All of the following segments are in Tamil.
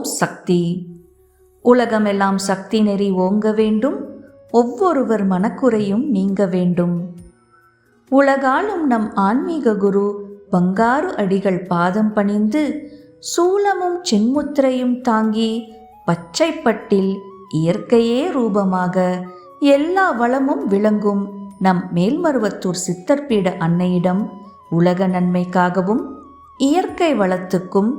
ஓம் சக்தி. உலகமெல்லாம் சக்தி நெறி ஓங்க வேண்டும், ஒவ்வொருவர் மனக்குறையும் நீங்க வேண்டும். உலகாளும் நம் ஆன்மீக குரு பங்காரு அடிகள் பாதம் பணிந்து, சூலமும் சின்முத்திரையும் தாங்கி, பச்சைப்பட்டில் இயற்கையே ரூபமாக எல்லா வளமும் விளங்கும் நம் மேல்மருவத்தூர் சித்தர்பீட அன்னையிடம் உலக நன்மைக்காகவும் இயற்கை வளத்துக்கும்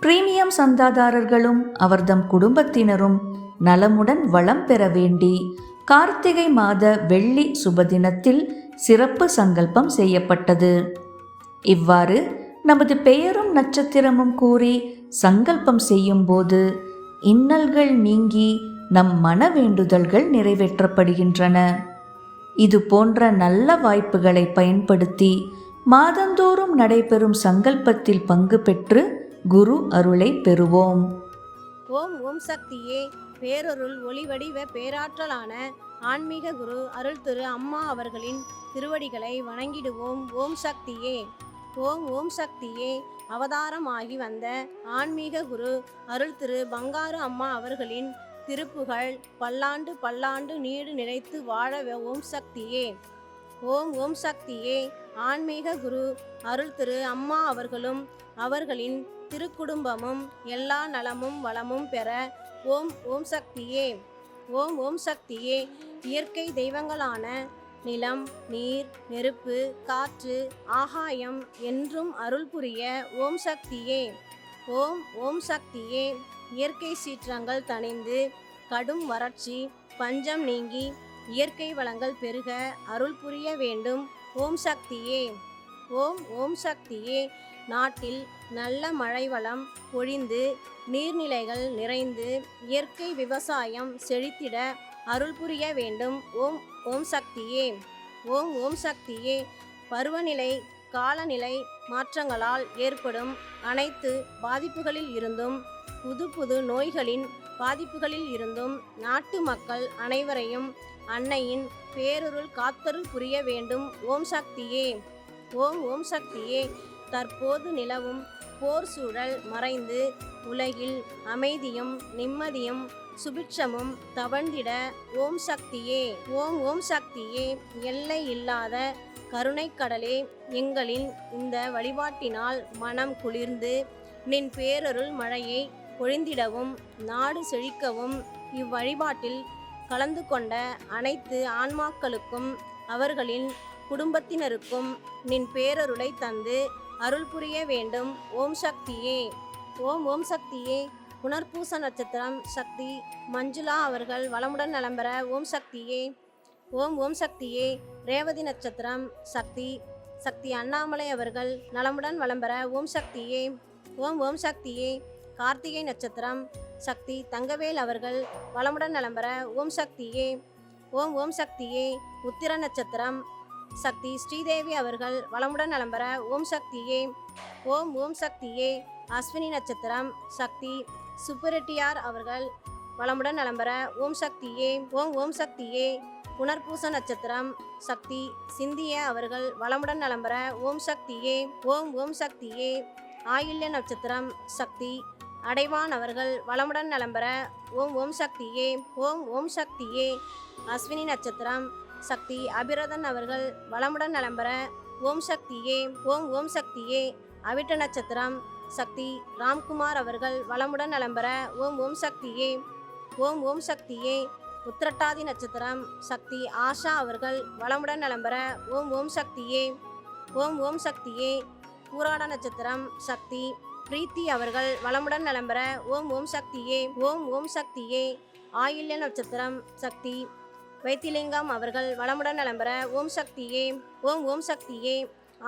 பிரீமியம் சந்தாதாரர்களும் அவர்தம் குடும்பத்தினரும் நலமுடன் வளம் பெற வேண்டி கார்த்திகை மாத வெள்ளி சுபதினத்தில் சிறப்பு சங்கல்பம் செய்யப்பட்டது. இவ்வாறு நமது பெயரும் நட்சத்திரமும் கூறி சங்கல்பம் செய்யும்போது இன்னல்கள் நீங்கி நம் மன வேண்டுதல்கள் நிறைவேற்றப்படுகின்றன. இது போன்ற நல்ல வாய்ப்புகளை பயன்படுத்தி மாதந்தோறும் நடைபெறும் சங்கல்பத்தில் பங்கு பெற்று குரு அருளை பெறுவோம். ஓம் ஓம் சக்தியே. பேரருள் ஒளிவடிவ பேராற்றலான ஆன்மீக குரு அருள் திரு அம்மா அவர்களின் திருவடிகளை வணங்கிடுவோம். ஓம் சக்தியே. ஓம் ஓம் சக்தியே. அவதாரமாகி வந்த ஆன்மீக குரு அருள் திரு பங்காரு அம்மா அவர்களின் திருப்புகழ் பல்லாண்டு பல்லாண்டு நீடு நிலைத்து வாழ ஓம் சக்தியே. ஓம் ஓம் சக்தியே. ஆன்மீக குரு அருள் திரு அம்மா அவர்களும் அவர்களின் திருக்குடும்பமும் எல்லா நலமும் வளமும் பெற ஓம் ஓம் சக்தியே. ஓம் ஓம் சக்தியே. இயற்கை தெய்வங்களான நிலம், நீர், நெருப்பு, காற்று, ஆகாயம் என்றும் அருள் புரிய ஓம் சக்தியே. ஓம் ஓம் சக்தியே. இயற்கை சீற்றங்கள் தணிந்து கடும் வறட்சி பஞ்சம் நீங்கி இயற்கை வளங்கள் பெருக அருள் புரிய வேண்டும். ஓம் சக்தியே. ஓம் ஓம் சக்தியே. நாட்டில் நல்ல மழை வளம் பொழிந்து நீர்நிலைகள் நிறைந்து இயற்கை விவசாயம் செழித்திட அருள் புரிய வேண்டும். ஓம் ஓம் சக்தியே. ஓம் ஓம் சக்தியே. பருவநிலை காலநிலை மாற்றங்களால் ஏற்படும் அனைத்து பாதிப்புகளில் இருந்தும் புது புது நோய்களின் பாதிப்புகளில் இருந்தும் நாட்டு மக்கள் அனைவரையும் அன்னையின் பேரருள் காத்தருள் புரிய வேண்டும். ஓம் சக்தியே. ஓம் ஓம் சக்தியே. தற்போது நிலவும் போர் சூழல் மறைந்து உலகில் அமைதியும் நிம்மதியும் சுபிட்சமும் தவழ்ந்திட ஓம் சக்தியே. ஓம் ஓம் சக்தியே. எல்லை இல்லாத கருணைக்கடலே, எங்களின் இந்த வழிபாட்டினால் மனம் குளிர்ந்து நின் பேரருள் மழையை பொழிந்திடவும் நாடு செழிக்கவும் இவ்வழிபாட்டில் கலந்து கொண்ட அனைத்து ஆன்மாக்களுக்கும் அவர்களின் குடும்பத்தினருக்கும் நின் பேரருளை தந்து அருள் புரிய வேண்டும். ஓம் சக்தியே. ஓம் ஓம் சக்தியே. புனர்பூச நட்சத்திரம் சக்தி மஞ்சுளா அவர்கள் வளமுடன் நலம்பெற ஓம் சக்தியே. ஓம் ஓம் சக்தியே. ரேவதி நட்சத்திரம் சக்தி சக்தி அண்ணாமலை அவர்கள் நலமுடன் வளம்பெற ஓம் சக்தியே. ஓம் ஓம் சக்தியே. கார்த்திகை நட்சத்திரம் சக்தி தங்கவேல் அவர்கள் வளமுடன் நலம்பெற ஓம் சக்தியே. ஓம் ஓம் சக்தியே. உத்திர நட்சத்திரம் சக்தி ஸ்ரீதேவி அவர்கள் வளமுடன் நலம்பெற ஓம் சக்தியே. ஓம் ஓம் சக்தியே. அஸ்வினி நட்சத்திரம் சக்தி சுப்புரெட்டியார் அவர்கள் வளமுடன் நலம்பெற ஓம் சக்தியே. ஓம் ஓம் சக்தியே. புனர்பூச நட்சத்திரம் சக்தி சிந்திய அவர்கள் வளமுடன் நலம்பெற ஓம் சக்தியே. ஓம் ஓம் சக்தியே. ஆயில்ய நட்சத்திரம் சக்தி அடைவான் அவர்கள் வளமுடன் நலம்பெற ஓம் ஓம் சக்தியே. ஓம் ஓம் சக்தியே. அஸ்வினி நட்சத்திரம் சக்தி அபிரதன் அவர்கள் வளமுடன் நலம்பெற ஓம் சக்தியே. ஓம் ஓம் சக்தியே. அவிட்ட நட்சத்திரம் சக்தி ராம்குமார் அவர்கள் வளமுடன் நலம்பெற ஓம் ஓம் சக்தியே. ஓம் ஓம் சக்தியே. உத்திரட்டாதி நட்சத்திரம் சக்தி ஆஷா அவர்கள் வளமுடன் நலம்பெற ஓம் ஓம் சக்தியே. ஓம் ஓம் சக்தியே. பூராட நட்சத்திரம் சக்தி பிரீத்தி அவர்கள் வளமுடன் நலம்பெற ஓம் ஓம் சக்தியே. ஓம் ஓம் சக்தியே. ஆயில்ய நட்சத்திரம் சக்தி வைத்திலிங்கம் அவர்கள் வளமுடன் நலம்பெற ஓம் சக்தியே. ஓம் ஓம் சக்தியே.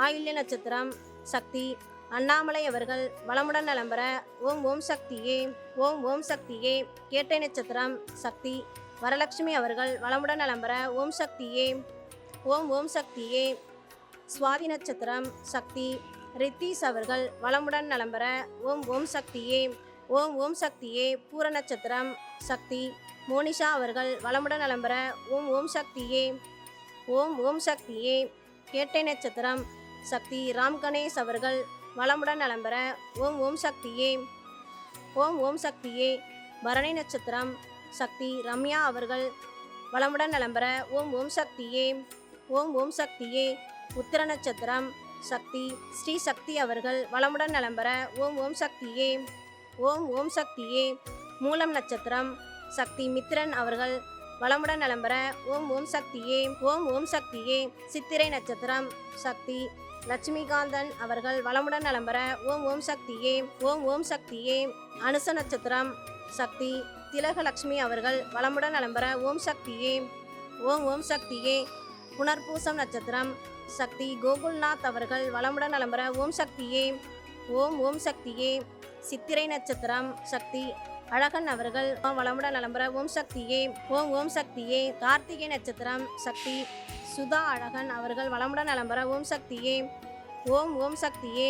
ஆயில்ய நட்சத்திரம் சக்தி அண்ணாமலை அவர்கள் வளமுடன் நலம்பெற ஓம் ஓம் சக்தியே. ஓம் ஓம் சக்தியே. கேட்டை நட்சத்திரம் சக்தி வரலட்சுமி அவர்கள் வளமுடன் நலம்பெற ஓம் சக்தியே. ஓம் ஓம் சக்தியே. சுவாதி நட்சத்திரம் சக்தி ரித்தீஸ் அவர்கள் வளமுடன் நலம்பெற ஓம் ஓம் சக்தியே. ஓம் ஓம் சக்தியே. பூர நட்சத்திரம் சக்தி மோனிஷா அவர்கள் வளமுடன் நலம்பெற ஓம் ஓம் சக்தியே. ஓம் ஓம் சக்தியே. கேட்டை நட்சத்திரம் சக்தி ராம் கணேஷ் அவர்கள் வளமுடன் நலம்பெற ஓம் ஓம் சக்தியே. ஓம் ஓம் சக்தியே. பரணி நட்சத்திரம் சக்தி ரம்யா அவர்கள் வளமுடன் நலம்பெற ஓம் ஓம் சக்தியே. ஓம் ஓம் சக்தியே. உத்திர நட்சத்திரம் சக்தி ஸ்ரீ சக்தி அவர்கள் வளமுடன் நலம்பெற ஓம் ஓம் சக்தியே. ஓம் ஓம் சக்தியே. மூலம் நட்சத்திரம் சக்தி மித்ரன் அவர்கள் வளமுடன் நலம்பெற ஓம் ஓம் சக்தியே. ஓம் ஓம் சக்தியே. சித்திரை நட்சத்திரம் சக்தி லட்சுமிகாந்தன் அவர்கள் வளமுடன் நலம்பெற ஓம் ஓம் சக்தியே. ஓம் ஓம் சக்தியே. அனுச நட்சத்திரம் சக்தி திலகலட்சுமி அவர்கள் வளமுடன் நலம்பெற ஓம் சக்தியே. ஓம் ஓம் சக்தியே. புனர்பூசம் நட்சத்திரம் சக்தி கோகுல்நாத் அவர்கள் வளமுடன் நலம்பெற ஓம் சக்தியே. ஓம் ஓம் சக்தியே. சித்திரை நட்சத்திரம் சக்தி அழகன் அவர்கள் வளமுடன் நலம்பெற ஓம் சக்தியே. ஓம் ஓம் சக்தியே. கார்த்திகை நட்சத்திரம் சக்தி சுதா அழகன் அவர்கள் வளமுடன் நலம்பெற ஓம் சக்தியே. ஓம் ஓம் சக்தியே.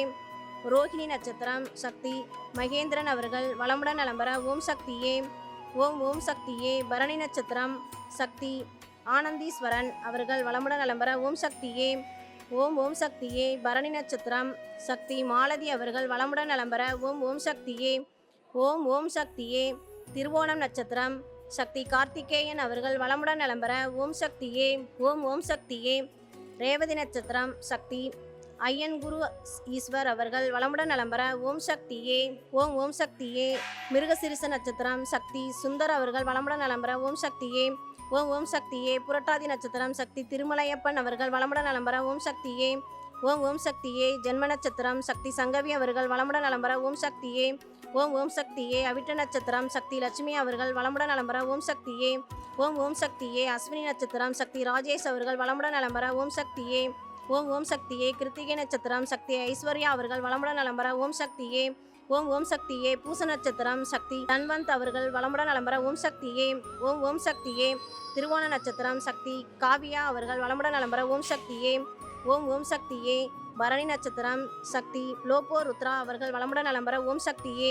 ரோஹிணி நட்சத்திரம் சக்தி மகேந்திரன் அவர்கள் வளமுடன் நலம்பெற ஓம் சக்தியே. ஓம் ஓம் சக்தியே. பரணி நட்சத்திரம் சக்தி ஆனந்தீஸ்வரன் அவர்கள் வளமுடன் நலம்பெற ஓம் சக்தியே. ஓம் ஓம் சக்தியே. பரணி நட்சத்திரம் சக்தி மாலதி அவர்கள் வளமுடன் நலம்பெற ஓம் ஓம் சக்தியே. ஓம் ஓம் சக்தியே. திருவோணம் நட்சத்திரம் சக்தி கார்த்திகேயன் அவர்கள் வளமுடன் நலம்பெற ஓம் சக்தியே. ஓம் ஓம் சக்தியே. ரேவதி நட்சத்திரம் சக்தி ஐயன் குரு ஈஸ்வர் அவர்கள் வளமுடன் நலம்பெற ஓம் சக்தியே. ஓம் ஓம் சக்தியே. மிருகசிரிச நட்சத்திரம் சக்தி சுந்தர் அவர்கள் வளமுடன் நலம்பெற ஓம் சக்தியே. ஓம் ஓம் சக்தியே. புரட்டாதி நட்சத்திரம் சக்தி திருமலையப்பன் அவர்கள் வளமுடன் நலம்பெற ஓம் சக்தியே. ஓம் ஓம் சக்தியே. ஜென்ம நட்சத்திரம் சக்தி சங்கவி அவர்கள் வளமுடன் நலம்பெற ஓம் சக்தியே. ஓம் ஓம் சக்தியே. அவிட்ட நட்சத்திரம் சக்தி லட்சுமி அவர்கள் வளமுடன் நலம்பெற ஓம் சக்தியே. ஓம் ஓம் சக்தியே. அஸ்வினி நட்சத்திரம் சக்தி ராஜேஷ் அவர்கள் வளமுடன் நலம்பெற ஓம் சக்தியே. ஓம் ஓம் சக்தியே. கிருத்திகை நட்சத்திரம் சக்தி ஐஸ்வர்யா அவர்கள் வளமுடன் நலம்பெற ஓம் சக்தியே. ஓம் ஓம் சக்தியே. பூச நட்சத்திரம் சக்தி தன்வந்த் அவர்கள் வளமுடன் நலம்பெற ஓம் சக்தியே. ஓம் ஓம் சக்தியே. திருவோண நட்சத்திரம் சக்தி காவியா அவர்கள் வளமுடன் நலம்பெற ஓம் சக்தியே. ஓம் ஓம் சக்தியே. பரணி நட்சத்திரம் சக்தி லோபோ ருத்ரா அவர்கள் வளமுடன் நலம்பெற ஓம் சக்தியே.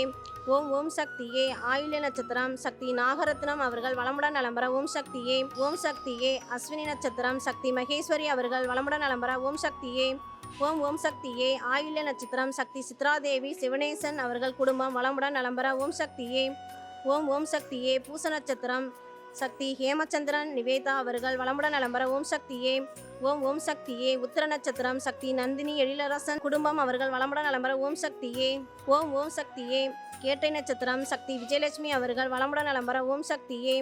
ஓம் ஓம் சக்தியே. ஆயில்ய நட்சத்திரம் சக்தி நாகரத்னம் அவர்கள் வளமுடன் நலம்பெற ஓம் சக்தியே. ஓம் சக்தியே. அஸ்வினி நட்சத்திரம் சக்தி மகேஸ்வரி அவர்கள் வளமுடன் நலம்பெற ஓம் சக்தியே. ஓம் ஓம் சக்தியே. ஆயில்ய நட்சத்திரம் சக்தி சித்ராதேவி சிவனேசன் அவர்கள் குடும்பம் வளமுடன் நலம்பெற ஓம் சக்தியே. ஓம் ஓம் சக்தியே. பூச நட்சத்திரம் சக்தி ஹேமச்சந்திரன் நிவேதா அவர்கள் வளமுடன் நலம்பெற ஓம் சக்தியே. ஓம் ஓம் சக்தியே. உத்திர நட்சத்திரம் சக்தி நந்தினி எழிலரசன் குடும்பம் அவர்கள் வளமுடன் நலம்பெற ஓம் சக்தியே. ஓம் ஓம் சக்தியே. கேட்டை நட்சத்திரம் சக்தி விஜயலட்சுமி அவர்கள் வளமுடன் நலம்பெற ஓம் சக்தியே.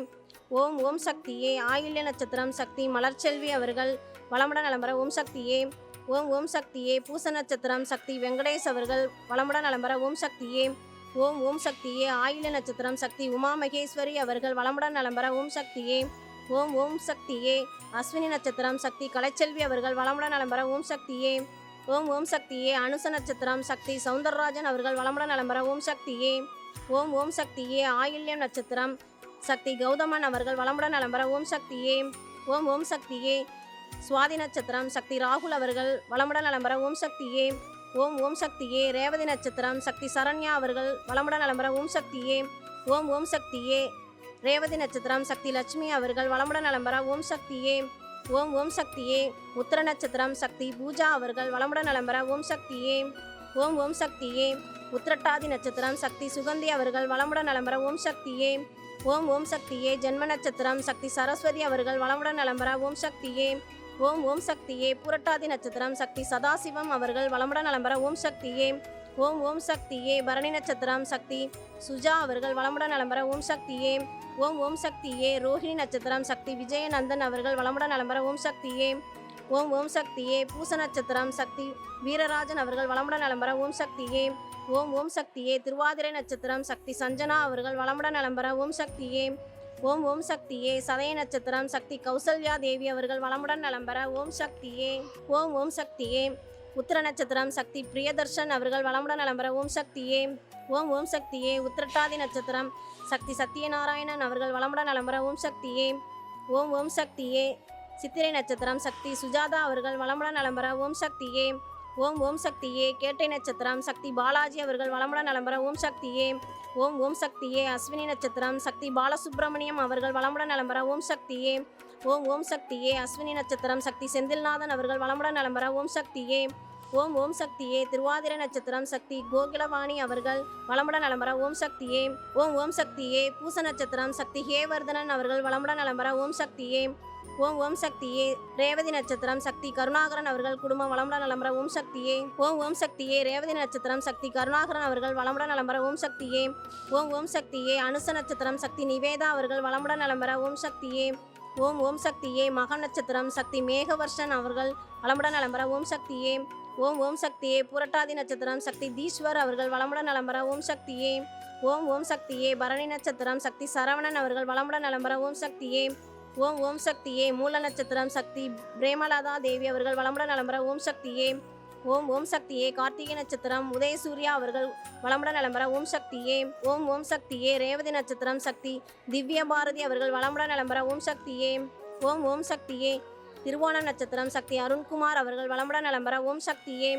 ஓம் ஓம் சக்தியே. ஆயில்ய நட்சத்திரம் சக்தி மலர்ச்செல்வி அவர்கள் வளமுடன் நலம்பெற ஓம் சக்தியே. ஓம் ஓம் சக்தியே. பூச நட்சத்திரம் சக்தி வெங்கடேஷ் அவர்கள் வளமுடன் நலம்பெற ஓம் சக்தியே. ஓம் ஓம் சக்தியே. ஆயில்ய நட்சத்திரம் சக்தி உமா மகேஸ்வரி அவர்கள் வளமுடன் நலம்பெற ஓம் சக்தியே. ஓம் ஓம் சக்தியே. அஸ்வினி நட்சத்திரம் சக்தி கலைச்செல்வி அவர்கள் வளமுடன் நலம்பெற ஓம் சக்தியே. ஓம் ஓம் சக்தியே. அனுச நட்சத்திரம் சக்தி சௌந்தரராஜன் அவர்கள் வளமுடன் நலம்பெற ஓம் சக்தியே. ஓம் ஓம் சக்தியே. ஆயில்யம் நட்சத்திரம் சக்தி கௌதமன் அவர்கள் வளமுடன் நலம்பெற ஓம் சக்தியே. ஓம் ஓம் சக்தியே. சுவாதி நட்சத்திரம் சக்தி ராகுல் அவர்கள் வளமுடன் நலம்பெற ஓம் சக்தியே. ஓம் ஓம் சக்தியே. ரேவதி நட்சத்திரம் சக்தி சரண்யா அவர்கள் வளமுடன் நலம்பெற ஓம் சக்தியே. ஓம் ஓம் சக்தியே. ரேவதி நட்சத்திரம் சக்தி லட்சுமி அவர்கள் வளமுடன் நலம்பெற ஓம் சக்தியே. ஓம் ஓம் சக்தியே. உத்திர நட்சத்திரம் சக்தி பூஜா அவர்கள் வளமுடன் நலம்பெற ஓம் சக்தியே. ஓம் ஓம் சக்தியே. உத்திரட்டாதி நட்சத்திரம் சக்தி சுகந்தி அவர்கள் வளமுடன் நலம்பெற ஓம் சக்தியே. ஓம் ஓம் சக்தியே. ஜென்ம நட்சத்திரம் சக்தி சரஸ்வதி அவர்கள் வளமுடன் நலம்பெற ஓம் சக்தியே. ஓம் ஓம் சக்தியே. புரட்டாதி நட்சத்திரம் சக்தி சதாசிவம் அவர்கள் வளமுடன் நலம்பெற ஓம் சக்தியே. ஓம் ஓம் சக்தியே. பரணி நட்சத்திரம் சக்தி சுஜா அவர்கள் வளமுடன் நலம்பெற ஓம் சக்தியே. ஓம் ஓம் சக்தியே. ரோஹிணி நட்சத்திரம் சக்தி விஜயநந்தன் அவர்கள் வளமுடன் நலம்பெற ஓம் சக்தியே. ஓம் ஓம் சக்தியே. பூச நட்சத்திரம் சக்தி வீரராஜன் அவர்கள் வளமுடன் நலம்பெற ஓம் சக்தியே. ஓம் ஓம் சக்தியே. திருவாதிரை நட்சத்திரம் சக்தி சஞ்சனா அவர்கள் வளமுடன் நலம்பெற ஓம் சக்தியே. ஓம் ஓம் சக்தியே. சதய நட்சத்திரம் சக்தி கௌசல்யா தேவி அவர்கள் வளமுடன் நலம்பெற ஓம் சக்தியே. ஓம் ஓம் சக்தியே. உத்திர நட்சத்திரம் சக்தி பிரியதர்ஷன் அவர்கள் வளமுடன் நலம்பெற ஓம் சக்தியே. ஓம் ஓம் சக்தியே. உத்திரட்டாதி நட்சத்திரம் சக்தி சத்யநாராயணன் அவர்கள் வளமுடன் நலம்பெற ஓம் சக்தியே. ஓம் ஓம் சக்தியே. சித்திரை நட்சத்திரம் சக்தி சுஜாதா அவர்கள் வளமுடன் நலம்பெற ஓம் சக்தியே. ஓம் ஓம் சக்தியே. கேட்டை நட்சத்திரம் சக்தி பாலாஜி அவர்கள் வளமுடன் நலம்பெற ஓம் சக்தியே. ஓம் ஓம் சக்தியே. அஸ்வினி நட்சத்திரம் சக்தி பாலசுப்ரமணியம் அவர்கள் வளமுடன் நலம்பெற ஓம் சக்தியே. ஓம் ஓம் சக்தியே. அஸ்வினி நட்சத்திரம் சக்தி செந்தில்நாதன் அவர்கள் வளமுடன் நலம்பெற ஓம் சக்தியே. ஓம் ஓம் சக்தியே திருவாதிரை நட்சத்திரம் சக்தி கோகிலவாணி அவர்கள் வளமுடன் நலம்பெற ஓம் சக்தியே. ஓம் ஓம் சக்தியே பூச நட்சத்திரம் சக்தி ஹேவர்தனன் அவர்கள் வளமுடன் நலம்பெற ஓம் சக்தியே. ஓம் ஓம் சக்தியே ரேவதி நட்சத்திரம் சக்தி கருணாகரன் அவர்கள் குடும்பம் வளமுடன் நலம்பெற ஓம் சக்தியே. ஓம் ஓம் சக்தியே ரேவதி நட்சத்திரம் சக்தி கருணாகரன் அவர்கள் வளமுடன் நலம்பெற ஓம் சக்தியே. ஓம் ஓம் சக்தியே அனுச நட்சத்திரம் சக்தி நிவேதா அவர்கள் வளமுடன் நலம்பெற ஓம் சக்தியே. ஓம் ஓம் சக்தியே மக நட்சத்திரம் சக்தி மேகவர்ஷன் அவர்கள் வளமுடன் நலம்பெற ஓம் சக்தியே. ஓம் ஓம் சக்தியே புரட்டாதி நட்சத்திரம் சக்தி தீஸ்வர் அவர்கள் வளமுடன் நலம்பெற ஓம் சக்தியே. ஓம் ஓம் சக்தியே பரணி நட்சத்திரம் சக்தி சரவணன் அவர்கள் வளமுடன் நலம்பெற ஓம் சக்தியே. ஓம் ஓம் சக்தியே மூல நட்சத்திரம் சக்தி பிரேமலதா தேவி அவர்கள் வளமுடன் நலம்பெற ஓம் சக்தியே. ஓம் ஓம் சக்தியே கார்த்திகை நட்சத்திரம் உதயசூர்யா அவர்கள் வளமுடன் நலம்பெற ஓம் சக்தியே. ஓம் ஓம் சக்தியே ரேவதி நட்சத்திரம் சக்தி திவ்ய பாரதி அவர்கள் வளமுடன் நலம்பெற ஓம் சக்தியே. ஓம் ஓம் சக்தியே திருவோணம் நட்சத்திரம் சக்தி அருண்குமார் அவர்கள் வளமுடன் நலம்பெற ஓம் சக்தியே.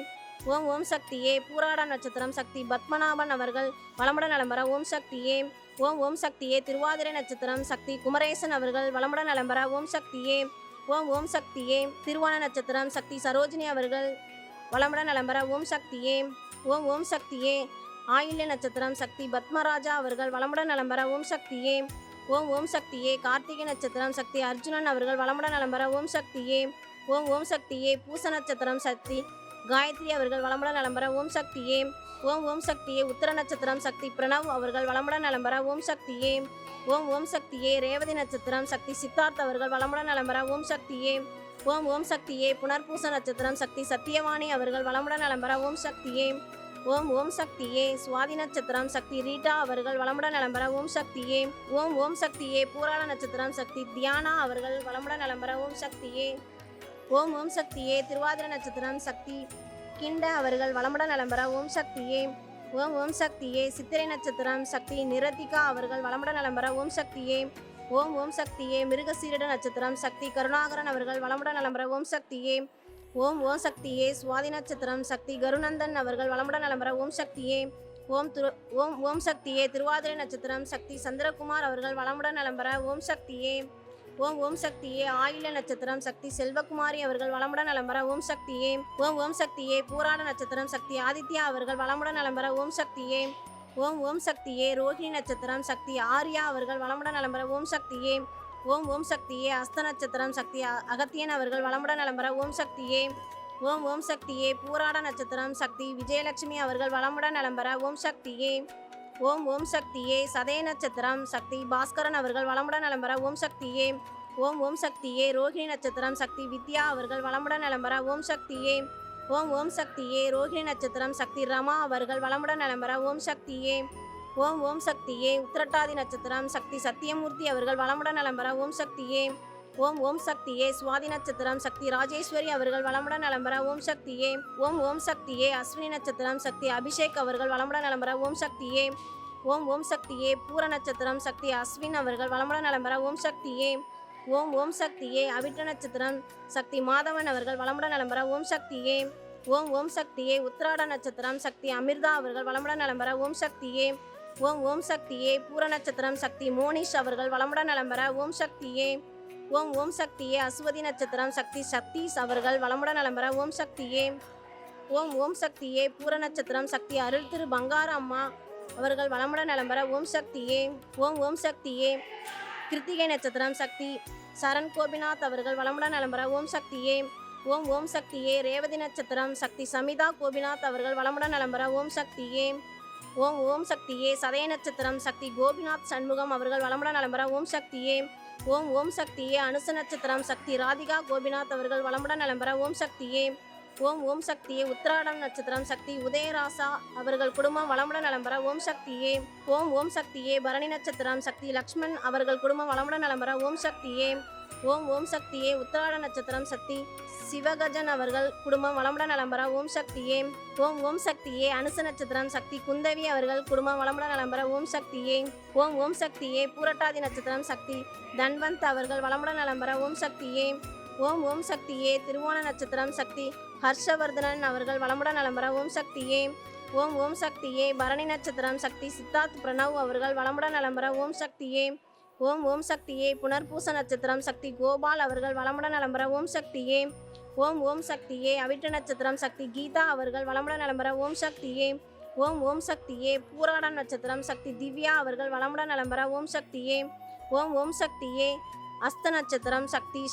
ஓம் ஓம் சக்தியே பூராட நட்சத்திரம் சக்தி பத்மநாபன் அவர்கள் வளமுடன் நலம்பெற ஓம் சக்தியே. ஓம் ஓம் சக்தியே திருவாதிரை நட்சத்திரம் சக்தி குமரேசன் அவர்கள் வளமுடன் நலம்பெற ஓம் சக்தியே. ஓம் ஓம் சக்தியே திருவோண நட்சத்திரம் சக்தி சரோஜினி அவர்கள் வளமுடன் நலம்பெற ஓம் சக்தியே. ஓம் ஓம் சக்தியே ஆயில்ய நட்சத்திரம் சக்தி பத்மராஜா அவர்கள் வளமுடன் நலம்பெற ஓம் சக்தியே. ஓம் ஓம் சக்தியே கார்த்திகை நட்சத்திரம் சக்தி அர்ஜுனன் அவர்கள் வளமுடன் நலம்பெற ஓம் சக்தியே. ஓம் ஓம் சக்தியே பூச நட்சத்திரம் சக்தி காயத்ரி அவர்கள் வளமுடன் நலம்பெற ஓம் சக்தியே. ஓம் ஓம் சக்தியே உத்தர நட்சத்திரம் சக்தி பிரணவ் அவர்கள் வளமுடன் நலம்பெற ஓம் சக்தியே. ஓம் ஓம் சக்தியே ரேவதி நட்சத்திரம் சக்தி சித்தார்த் அவர்கள் வளமுடன் நலம்பெற ஓம் சக்தியே. ஓம் ஓம் சக்தியே புனர்பூச நட்சத்திரம் சக்தி சத்தியவாணி அவர்கள் வளமுடன் நலம்பெற ஓம் சக்தியே. ஓம் ஓம் சக்தியே சுவாதி நட்சத்திரம் சக்தி ரீட்டா அவர்கள் வளமுடன் நலம்பெற ஓம் சக்தியே. ஓம் ஓம் சக்தியே பூராட நட்சத்திரம் சக்தி தியானா அவர்கள் வளமுடன் நலம்பெற ஓம் சக்தியே. ஓம் ஓம் சக்தியே திருவாதிரை நட்சத்திரம் சக்தி கிண்ட அவர்கள் வளமுடன் நலம்பெற ஓம் சக்தியே. ஓம் ஓம் சக்தியே சித்திரை நட்சத்திரம் சக்தி நிரதிகா அவர்கள் வளமுடன் நலம்பெற ஓம் சக்தியே. ஓம் ஓம் சக்தியே மிருகசீரிட நட்சத்திரம் சக்தி கருணாகரன் அவர்கள் வளமுடன் நலம்பெற ஓம் சக்தியே. ஓம் ஓம் சக்தியே சுவாதி நட்சத்திரம் சக்தி கருநந்தன் அவர்கள் வளமுடன் நலம்பெற ஓம் சக்தியே. ஓம் ஓம் சக்தியே திருவாதிரை நட்சத்திரம் சக்தி சந்திரகுமார் அவர்கள் வளமுடன் நலம்பெற ஓம் சக்தியே. ஓம் ஓம் சக்தியே ஆயில்ய நட்சத்திரம் சக்தி செல்வகுமாரி அவர்கள் வளமுடன் நலம்பெற ஓம் சக்தியே. ஓம் ஓம் சக்தியே பூராட நட்சத்திரம் சக்தி ஆதித்யா அவர்கள் வளமுடன் நலம்பெற ஓம் சக்தியே. ஓம் ஓம் சக்தியே ரோஹிணி நட்சத்திரம் சக்தி ஆர்யா அவர்கள் வளமுடன் நலம்பெற ஓம் சக்தியே. ஓம் ஓம் சக்தியே அஸ்த நட்சத்திரம் சக்தி அகத்தியன் அவர்கள் வளமுடன் நலம்பெற ஓம் சக்தியே. ஓம் ஓம் சக்தியே பூராட நட்சத்திரம் சக்தி விஜயலட்சுமி அவர்கள் வளமுடன் நலம்பெற ஓம் சக்தியே. ஓம் ஓம் சக்தியே சதய நட்சத்திரம் சக்தி பாஸ்கரன் அவர்கள் வளமுடன் நலம்பெற ஓம் சக்தியே. ஓம் ஓம் சக்தியே ரோஹிணி நட்சத்திரம் சக்தி வித்யா அவர்கள் வளமுடன் நலம்பெற ஓம் சக்தியே. ஓம் ஓம் சக்தியே ரோஹிணி நட்சத்திரம் சக்தி ரமா அவர்கள் வளமுடன் நலம்பெற ஓம் சக்தியே. ஓம் ஓம் சக்தியே உத்திரட்டாதி நட்சத்திரம் சக்தி சத்தியமூர்த்தி அவர்கள் வளமுடன் நலம்பெற ஓம் சக்தியே. ஓம் ஓம் சக்தியே சுவாதி நட்சத்திரம் சக்தி ராஜேஸ்வரி அவர்கள் வளமுடன் நலம்பெற ஓம் சக்தியே. ஓம் ஓம் சக்தியே அஸ்வினி நட்சத்திரம் சக்தி அபிஷேக் அவர்கள் வளமுடன் நலம்பெற ஓம் சக்தியே. ஓம் ஓம் சக்தியே பூர நட்சத்திரம் சக்தி அஸ்வின் அவர்கள் வளமுடன் நலம்பெற ஓம் சக்தியே. ஓம் ஓம் சக்தியே அவிட்ட நட்சத்திரம் சக்தி மாதவன் அவர்கள் வளமுடன் நலம்பெற ஓம் சக்தியே. ஓம் ஓம் சக்தியே உத்திராட நட்சத்திரம் சக்தி அமிர்தா அவர்கள் வளமுடன் நலம்பெற ஓம் சக்தியே. ஓம் ஓம் சக்தியே பூர நட்சத்திரம் சக்தி மோனிஷ் அவர்கள் வளமுடன் நலம்பெற ஓம் சக்தியே. ஓம் ஓம் சக்தியே அஸ்வதி நட்சத்திரம் சக்தி சக்தீஷ் அவர்கள் வளமுடன் நலம்பெற ஓம் சக்தியே. ஓம் ஓம் சக்தியே பூர நட்சத்திரம் சக்தி அருள் திரு பங்கார அம்மா அவர்கள் வளமுடன் நலம்பெற ஓம் சக்தியே. ஓம் ஓம் சக்தியே கிருத்திகை நட்சத்திரம் சக்தி சரண் கோபிநாத் அவர்கள் வளமுடன் நலம்பெற ஓம் சக்தியே. ஓம் ஓம் சக்தியே ரேவதி நட்சத்திரம் சக்தி சமிதா கோபிநாத் அவர்கள் வளமுடன் நலம்பெற ஓம் சக்தியே. ஓம் ஓம் சக்தியே சதய நட்சத்திரம் சக்தி கோபிநாத் சண்முகம் அவர்கள் வளமுடன் நலம்பெற ஓம் சக்தியே. ஓம் ஓம் சக்தியே அனுச நட்சத்திரம் சக்தி ராதிகா கோபிநாத் அவர்கள் வளமுடன் நலம்பெற ஓம் சக்தியே. ஓம் ஓம் சக்தியே உத்திராடம் நட்சத்திரம் சக்தி உதயராசா அவர்கள் குடும்பம் வளமுடன் நலம்பெற ஓம் சக்தியே. ஓம் ஓம் சக்தியே பரணி நட்சத்திரம் சக்தி லக்ஷ்மண் அவர்கள் குடும்பம் வளமுடன் நலம்பெற ஓம் சக்தியே. ஓம் ஓம் சக்தியே உத்திராட நட்சத்திரம் சக்தி சிவகஜன் அவர்கள் குடும்பம் வளமுடன் நலம்பெற ஓம் சக்தியே. ஓம் ஓம் சக்தியே அனுச நட்சத்திரம் சக்தி குந்தவி அவர்கள் குடும்பம் வளமுடன் நலம்பெற ஓம் சக்தியே. ஓம் ஓம் சக்தியே பூரட்டாதி நட்சத்திரம் சக்தி தன்வந்த் அவர்கள் வளமுடன் நலம்பெற ஓம் சக்தியே. ஓம் ஓம் சக்தியே திருவோண நட்சத்திரம் சக்தி ஹர்ஷவர்தனன் அவர்கள் வளமுடன் நலம்பெற ஓம் சக்தியே. ஓம் ஓம் சக்தியே பரணி நட்சத்திரம் சக்தி சித்தார்த் பிரணவ் அவர்கள் வளமுடன் நலம்பெற ஓம் சக்தியே. ஓம் ஓம் சக்தியே புனர்பூச நட்சத்திரம் சக்தி கோபால் அவர்கள் வளமுடன் நலம்பெற ஓம் சக்தியே. ஓம் ஓம் சக்தியே. அவிட்ட நட்சத்திரம் சக்தி கீதா அவர்கள் வளமுடன் நலம் பெற ஓம் சக்தியே. ஓம் ஓம் சக்தியே. பூராடம் நட்சத்திரம் சக்தி திவ்யா அவர்கள் வளமுடன் நலம் பெற ஓம் சக்தியே. ஓம் ஓம் சக்தியே. அஸ்த நட்சத்திரம் சக்தி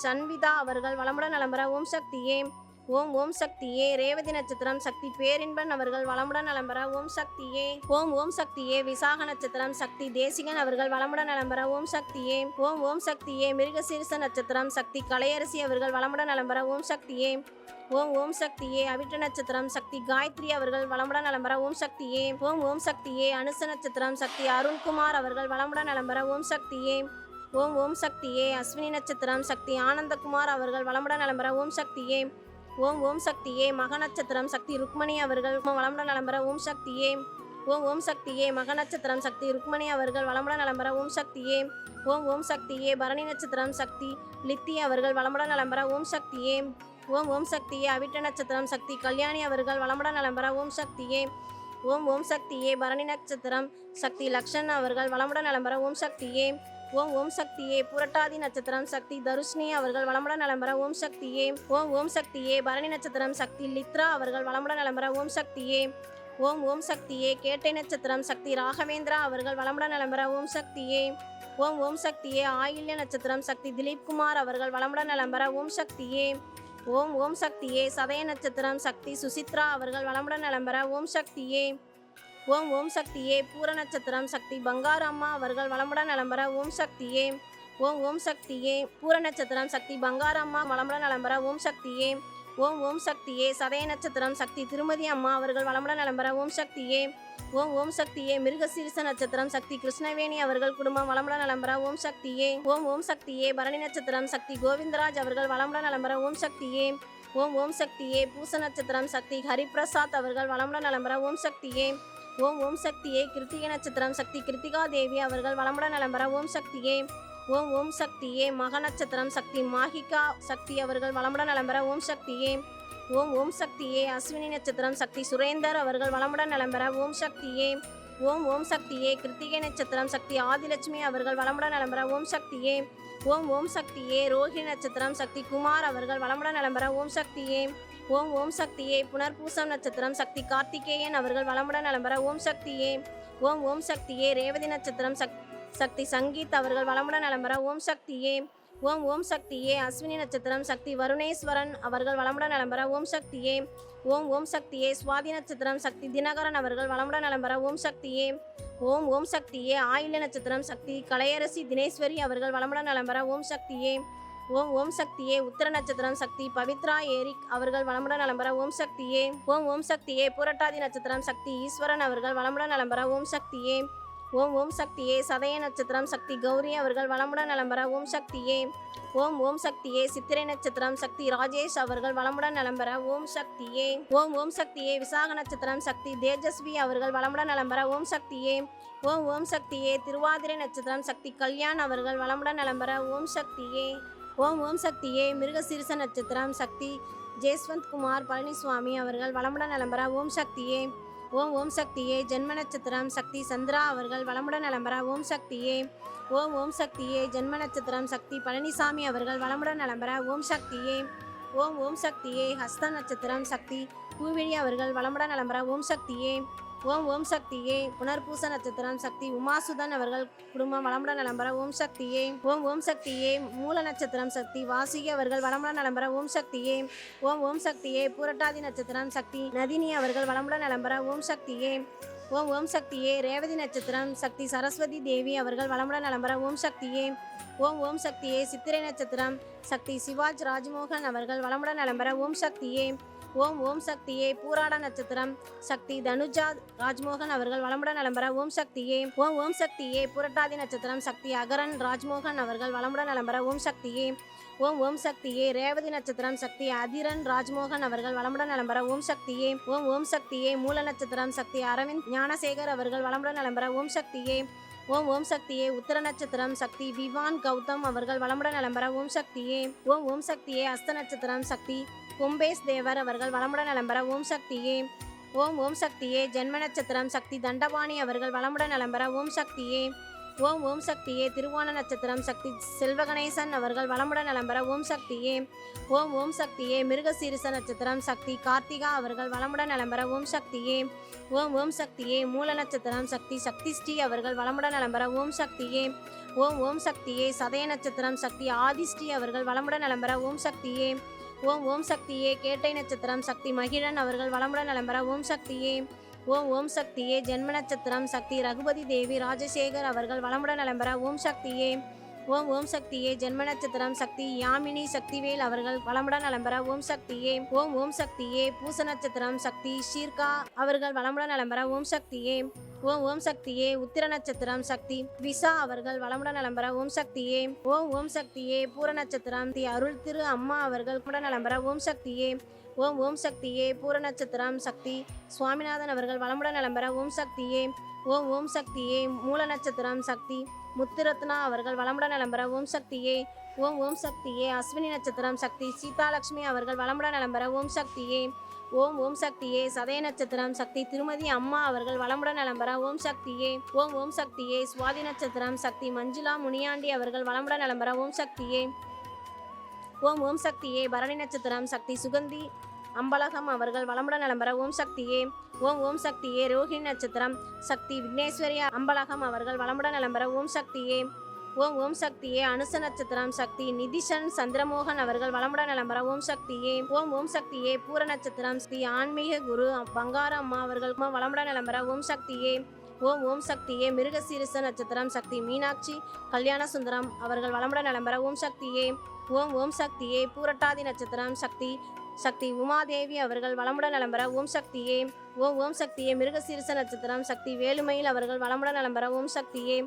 சன்விதா அவர்கள் வளமுடன் நலம் பெற ஓம் சக்தியே. ஓம் ஓம் சக்தியே. ரேவதி நட்சத்திரம் சக்தி பேரின்பன் அவர்கள் வளமுடன் நலம் பெற ஓம் சக்தியே. ஓம் ஓம் சக்தியே. விசாக நட்சத்திரம் சக்தி தேசிகன் அவர்கள் வளமுடன் நலம் பெற ஓம் சக்தியே. ஓம் ஓம் சக்தியே. மிருகசீரிச நட்சத்திரம் சக்தி கலையரசி அவர்கள் வளமுடன் நலம் பெற ஓம் சக்தியே. ஓம் ஓம் சக்தியே. அவிட்ட நட்சத்திரம் சக்தி காயத்ரி அவர்கள் வளமுடன் நலம் பெற ஓம் சக்தியே. ஓம் ஓம் சக்தியே. அனுச நட்சத்திரம் சக்தி அருண்குமார் அவர்கள் வளமுடன் நலம் பெற ஓம் சக்தியே. ஓம் ஓம் சக்தியே. அஸ்வினி நட்சத்திரம் சக்தி ஆனந்தகுமார் அவர்கள் வளமுடன் நலம் பெற ஓம் சக்தியே. ஓம் ஓம் சக்தியே. மக நட்சத்திரம் சக்தி ருக்மணி அவர்கள் வளமுடன் நலம் பெற ஓம் சக்தியே. ஓம் ஓம் சக்தியே. மக நட்சத்திரம் சக்தி ருக்மணி அவர்கள் வளமுடன் நலம் பெற ஓம் சக்தியே. ஓம் ஓம் சக்தியே. பரணி நட்சத்திரம் சக்தி லித்தி அவர்கள் வளமுடன் நலம் பெற ஓம் சக்தியே. ஓம் ஓம் சக்தியே. அவிட்ட நட்சத்திரம் சக்தி கல்யாணி அவர்கள் வளமுடன் நலம் பெற ஓம் சக்தியே. ஓம் ஓம் சக்தியே. பரணி நட்சத்திரம் சக்தி லக்ஷன் அவர்கள் வளமுடன் நலம் பெற ஓம் சக்தியே. ஓம் ஓம் சக்தியே. புரட்டாதி நட்சத்திரம் சக்தி தருஷ்னி அவர்கள் வளமுடன் நலம் பெற ஓம் சக்தியே. ஓம் ஓம் சக்தியே. பரணி நட்சத்திரம் சக்தி லித்ரா அவர்கள் வளமுடன் நலம் பெற ஓம் சக்தியே. ஓம் ஓம் சக்தியே. கேட்டை நட்சத்திரம் சக்தி ராகவேந்திரா அவர்கள் வளமுடன் நலம் பெற ஓம் சக்தியே. ஓம் ஓம் சக்தியே. ஆயில்ய நட்சத்திரம் சக்தி திலீப்குமார் அவர்கள் வளமுடன் நலம் பெற ஓம் சக்தியே. ஓம் ஓம் சக்தியே. சதய நட்சத்திரம் சக்தி சுசித்ரா அவர்கள் வளமுடன் நலம் பெற ஓம் சக்தியே. ஓம் ஓம் சக்தியே. பூர நட்சத்திரம் சக்தி பங்காரு அம்மா அவர்கள் வளமுடன் நலம் பெற ஓம் சக்தியே. ஓம் ஓம் சக்தியே. பூர நட்சத்திரம் சக்தி பங்காரு அம்மா வளமுடன் நலம் பெற ஓம் சக்தியே. ஓம் ஓம் சக்தியே. சதய நட்சத்திரம் சக்தி திருமதி அம்மா அவர்கள் வளமுடன் நலம் பெற ஓம் சக்தியே. ஓம் ஓம் சக்தியே. மிருகசீரிச நட்சத்திரம் சக்தி கிருஷ்ணவேணி அவர்கள் குடும்பம் வளமுடன் நலம் பெற ஓம் சக்தியே. ஓம் ஓம் சக்தியே. பரணி நட்சத்திரம் சக்தி கோவிந்தராஜ் அவர்கள் வளமுடன் நலம் பெற ஓம் சக்தியே. ஓம் ஓம் சக்தியே. பூச நட்சத்திரம் சக்தி ஹரிபிரசாத் அவர்கள் வளமுடன் நலம் பெற ஓம் சக்தியே. ஓம் ஓம் சக்தியே. கிருத்திகை நட்சத்திரம் சக்தி கிருத்திகா தேவி அவர்கள் வளமுடன் நலம் பெற ஓம் சக்தியே. ஓம் ஓம் சக்தியே. மக நட்சத்திரம் சக்தி மாஹிகா சக்தி அவர்கள் வளமுடன் நலம் பெற ஓம் சக்தியே. ஓம் ஓம் சக்தியே. அஸ்வினி நட்சத்திரம் சக்தி சுரேந்தர் அவர்கள் வளமுடன் நலம் பெற ஓம் சக்தியே. ஓம் ஓம் சக்தியே. கிருத்திகை நட்சத்திரம் சக்தி ஆதிலட்சுமி அவர்கள் வளமுடன் நலம் பெற ஓம் சக்தியே. ஓம் ஓம் சக்தியே. ரோஹிணி நட்சத்திரம் சக்தி குமார் அவர்கள் வளமுடன் நலம் பெற ஓம் சக்தியே. ஓம் ஓம் சக்தியே. புனர்பூசம் நட்சத்திரம் சக்தி கார்த்திகேயன் அவர்கள் வளமுடன் நலம் பெற ஓம் சக்தியே. ஓம் ஓம் சக்தியே. ரேவதி நட்சத்திரம் சக்தி சங்கீத் அவர்கள் வளமுடன் நலம் பெற ஓம் சக்தியே. ஓம் ஓம் சக்தியே. அஸ்வினி நட்சத்திரம் சக்தி வருணேஸ்வரன் அவர்கள் வளமுடன் நலம் பெற ஓம் சக்தியே. ஓம் ஓம் சக்தியே. சுவாதி நட்சத்திரம் சக்தி தினகரன் அவர்கள் வளமுடன் நலம் பெற ஓம் சக்தியே. ஓம் ஓம் சக்தியே. ஆயில்ய நட்சத்திரம் சக்தி கலையரசி தினேஸ்வரி அவர்கள் வளமுடன் நலம் பெற ஓம் சக்தியே. ஓம் ஓம் சக்தியே. உத்திர நட்சத்திரம் சக்தி பவித்ரா ஏரிக் அவர்கள் வளமுடன் நலம் பெற ஓம் சக்தியே. ஓம் ஓம் சக்தியே. புரட்டாதி நட்சத்திரம் சக்தி ஈஸ்வரன் அவர்கள் வளமுடன் நலம் பெற ஓம் சக்தியே. ஓம் ஓம் சக்தியே. சதய நட்சத்திரம் சக்தி கௌரி அவர்கள் வளமுடன் நலம் பெற ஓம் சக்தியே. ஓம் ஓம் சக்தியே. சித்திரை நட்சத்திரம் சக்தி ராஜேஷ் அவர்கள் வளமுடன் நலம் பெற ஓம் சக்தியே. ஓம் ஓம் சக்தியே. விசாக நட்சத்திரம் சக்தி தேஜஸ்வி அவர்கள் வளமுடன் நலம் பெற ஓம் சக்தியே. ஓம் ஓம் சக்தியே. திருவாதிரை நட்சத்திரம் சக்தி கல்யாண் அவர்கள் வளமுடன் நலம் பெற ஓம் சக்தியே. ஓம் ஓம் சக்தியே. மிருகசீரிச நட்சத்திரம் சக்தி ஜெயஸ்வந்த் குமார் பழனிசுவாமி அவர்கள் வளமுடன் நலம் பெற ஓம் சக்தியே. ஓம் ஓம் சக்தியே. ஜென்ம நட்சத்திரம் சக்தி சந்திரா அவர்கள் வளமுடன் நலம் பெற ஓம் சக்தியே. ஓம் ஓம் சக்தியே. ஜென்ம நட்சத்திரம் சக்தி பழனிசாமி அவர்கள் வளமுடன் நலம் பெற ஓம் சக்தியே. ஓம் ஓம் சக்தியே. ஹஸ்த நட்சத்திரம் சக்தி பூவிழி அவர்கள் வளமுடன் நலம் பெற ஓம் சக்தியே. ஓம் ஓம் சக்தியே. புனர்பூச நட்சத்திரம் சக்தி உமாசுதன் அவர்கள் குடும்பம் வளமுடன் நலம் பெற ஓம் சக்தியே. ஓம் ஓம் சக்தியே. மூல நட்சத்திரம் சக்தி வாசிகி அவர்கள் வளமுடன் நலம் பெற ஓம் சக்தியே. ஓம் ஓம் சக்தியே. பூரட்டாதி நட்சத்திரம் சக்தி நதினி அவர்கள் வளமுடன் நலம் பெற ஓம் சக்தியே. ஓம் ஓம் சக்தியே. ரேவதி நட்சத்திரம் சக்தி சரஸ்வதி தேவி அவர்கள் வளமுடன் நலம் பெற ஓம் சக்தியே. ஓம் ஓம் சக்தியே. சித்திரை நட்சத்திரம் சக்தி சிவாஜ் ராஜ்மோகன் அவர்கள் வளமுடன் நலம் பெற ஓம் சக்தியே. ஓம் ஓம் சக்தியே. பூராட நட்சத்திரம் சக்தி தனுஜா ராஜ்மோகன் அவர்கள் வளமுடன் நலம் பெற ஓம் சக்தியே. ஓம் ஓம் சக்தியே. புரட்டாதி நட்சத்திரம் சக்தி அகரன் ராஜ்மோகன் அவர்கள் வளமுடன் நலம் பெற ஓம் சக்தியே. ஓம் ஓம் சக்தியே. ரேவதி நட்சத்திரம் சக்தி அதிரன் ராஜ்மோகன் அவர்கள் வளமுடன் நலம் பெற ஓம் சக்தியே. ஓம் ஓம் சக்தியே. மூல நட்சத்திரம் சக்தி அரவிந்த் ஞானசேகர் அவர்கள் வளமுடன் நலம் பெற ஓம் சக்தியே. ஓம் ஓம் சக்தியே. உத்திர நட்சத்திரம் சக்தி விவான் கௌதம் அவர்கள் வளமுடன் நலம் பெற ஓம் சக்தியே. ஓம் ஓம் சக்தியே. அஸ்த நட்சத்திரம் சக்தி கும்பேஷ் தேவர் அவர்கள் வளமுடன் நலம் பெற ஓம் சக்தியே. ஓம் ஓம் சக்தியே. ஜென்ம நட்சத்திரம் சக்தி தண்டபாணி அவர்கள் வளமுடன் நலம் பெற ஓம் சக்தியே. ஓம் ஓம் சக்தியே திருவோண நட்சத்திரம் சக்தி செல்வகணேசன் அவர்கள் வளமுடன் நலம் பெற ஓம் சக்தியே. ஓம் ஓம் சக்தியே மிருகசீரிச நட்சத்திரம் சக்தி கார்த்திகா அவர்கள் வளமுடன் நலம் பெற ஓம் சக்தியே. ஓம் ஓம் சக்தியே மூல நட்சத்திரம் சக்தி சக்தி ஸ்ரீ அவர்கள் வளமுடன் நலம் பெற ஓம் சக்தியே. ஓம் ஓம் சக்தியே சதய நட்சத்திரம் சக்தி ஆதிஸ்ரீ அவர்கள் வளமுடன் நலம் பெற ஓம் சக்தியே. ஓம் ஓம் சக்தியே கேட்டை நட்சத்திரம் சக்தி மகிழன் அவர்கள் வளமுடன் நலம் பெற ஓம் சக்தியே. ஓம் ஓம் சக்தியே ஜென்ம நட்சத்திரம் சக்தி ரகுபதி தேவி ராஜசேகர் அவர்கள் வளமுடன் நலம் பெற ஓம் சக்தியே. ஓம் ஓம் சக்தியே ஜென்ம நட்சத்திரம் சக்தி யாமினி சக்திவேல் அவர்கள் வளமுடன் நலம் பெற ஓம் சக்தியே. ஓம் ஓம் சக்தியே பூச நட்சத்திரம் சக்தி ஷீர்கா அவர்கள் வளமுடன் நலம் பெற ஓம் சக்தியே. ஓம் ஓம் சக்தியே உத்திர நட்சத்திரம் சக்தி விசா அவர்கள் வளமுடன் நலம் பெற ஓம் சக்தியே. ஓம் ஓம் சக்தியே பூர நட்சத்திரம் அருள் திரு அம்மா அவர்கள் வளமுடன் நலம் பெற ஓம் சக்தியே. ஓம் ஓம் சக்தியே பூர நட்சத்திரம் சக்தி சுவாமிநாதன் அவர்கள் வளமுடன் நலம் பெற ஓம் சக்தியே. ஓம் ஓம் சக்தியே மூல நட்சத்திரம் சக்தி முத்துரத்னா அவர்கள் வளமுடன் நலம் பெற ஓம் சக்தியே. ஓம் ஓம் சக்தியே அஸ்வினி நட்சத்திரம் சக்தி சீதாலட்சுமி அவர்கள் வளமுடன் நலம் பெற ஓம் சக்தியே. ஓம் ஓம் சக்தியே சதய நட்சத்திரம் சக்தி திருமதி அம்மா அவர்கள் வளமுடன் நலம் பெற ஓம் சக்தியே. ஓம் ஓம் சக்தியே சுவாதி நட்சத்திரம் சக்தி மஞ்சுளா முனியாண்டி அவர்கள் வளமுடன் நலம் பெற ஓம் சக்தியே. ஓம் ஓம் சக்தியே பரணி நட்சத்திரம் சக்தி சுகந்தி அம்பலகம் அவர்கள் வளமுடன் நலம் பெற ஓம் சக்தியே. ஓம் ஓம் சக்தியே ரோஹிணி நட்சத்திரம் சக்தி விக்னேஸ்வரி அம்பலகம் அவர்கள் வளமுடன் நலம் பெற ஓம் சக்தியே. ஓம் ஓம் சக்தியே அனுச நட்சத்திரம் சக்தி நிதிஷன் சந்திரமோகன் அவர்கள் வளமுடன் நலம் பெற ஓம் சக்தியே. ஓம் ஓம் சக்தியே பூர நட்சத்திரம் ஸ்ரீ ஆன்மீக குரு பங்கார அம்மா அவர்கள் வளமுடன் நலம் பெற ஓம் சக்தியே. ஓம் ஓம் சக்தியே மிருகசீரிச நட்சத்திரம் சக்தி மீனாட்சி கல்யாண சுந்தரம் அவர்கள் வளமுடன் நலம் பெற ஓம் சக்தியே. ஓம் ஓம் சக்தியே பூரட்டாதி நட்சத்திரம் சக்தி உமாதேவி அவர்கள் வளமுடன் நலம் பெற ஓம் சக்தியே. ஓம் ஓம் சக்தியே மிருகசீரிச நட்சத்திரம் சக்தி வேலுமயில் அவர்கள் வளமுடன் நலம் பெற ஓம் சக்தியே.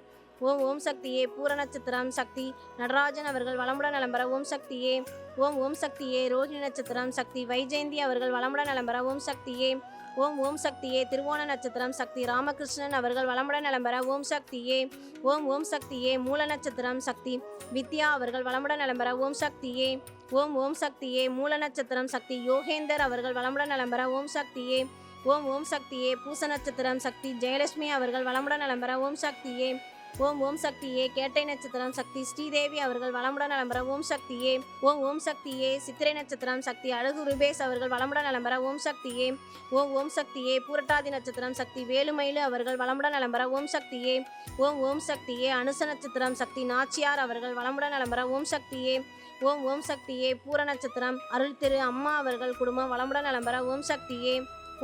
ஓம் ஓம் சக்தியே பூர நட்சத்திரம் சக்தி நடராஜன் அவர்கள் வளமுடன் நலம் பெற ஓம் சக்தியே. ஓம் ஓம் சக்தியே ரோஹிணி நட்சத்திரம் சக்தி வைஜெயந்தி அவர்கள் வளமுடன் நலம் பெற ஓம் சக்தியே. ஓம் ஓம் சக்தியே திருவோண நட்சத்திரம் சக்தி ராமகிருஷ்ணன் அவர்கள் வளமுடன் நலம் பெற ஓம் சக்தியே. ஓம் ஓம் சக்தியே மூல நட்சத்திரம் சக்தி வித்யா அவர்கள் வளமுடன் நலம் பெற ஓம் சக்தியே. ஓம் ஓம் சக்தியே மூல நட்சத்திரம் சக்தி யோகேந்தர் அவர்கள் வளமுடன் நலம் பெற ஓம் சக்தியே. ஓம் ஓம் சக்தியே பூச நட்சத்திரம் சக்தி ஜெயலட்சுமி அவர்கள் வளமுடன் நலம் பெற ஓம் சக்தியே. ஓம் ஓம் சக்தியே கேட்டை நட்சத்திரம் சக்தி ஸ்ரீதேவி அவர்கள் வளமுடன் நலம் பெற ஓம் சக்தியே. ஓம் ஓம் சக்தியே சித்திரை நட்சத்திரம் சக்தி அழகு ருபேஷ் அவர்கள் வளமுடன் நலம் பெற ஓம் சக்தியே. ஓம் ஓம் சக்தியே பூரட்டாதி நட்சத்திரம் சக்தி வேலுமயிலு அவர்கள் வளமுடன் நலம் பெற ஓம் சக்தியே. ஓம் ஓம் சக்தியே அனுச நட்சத்திரம் சக்தி நாச்சியார் அவர்கள் வளமுடன் நலம் பெற ஓம் சக்தியே. ஓம் ஓம் சக்தியே பூர நட்சத்திரம் அருள் திரு அம்மா அவர்கள் குடும்பம் வளமுடன் நலம் பெற ஓம் சக்தியே.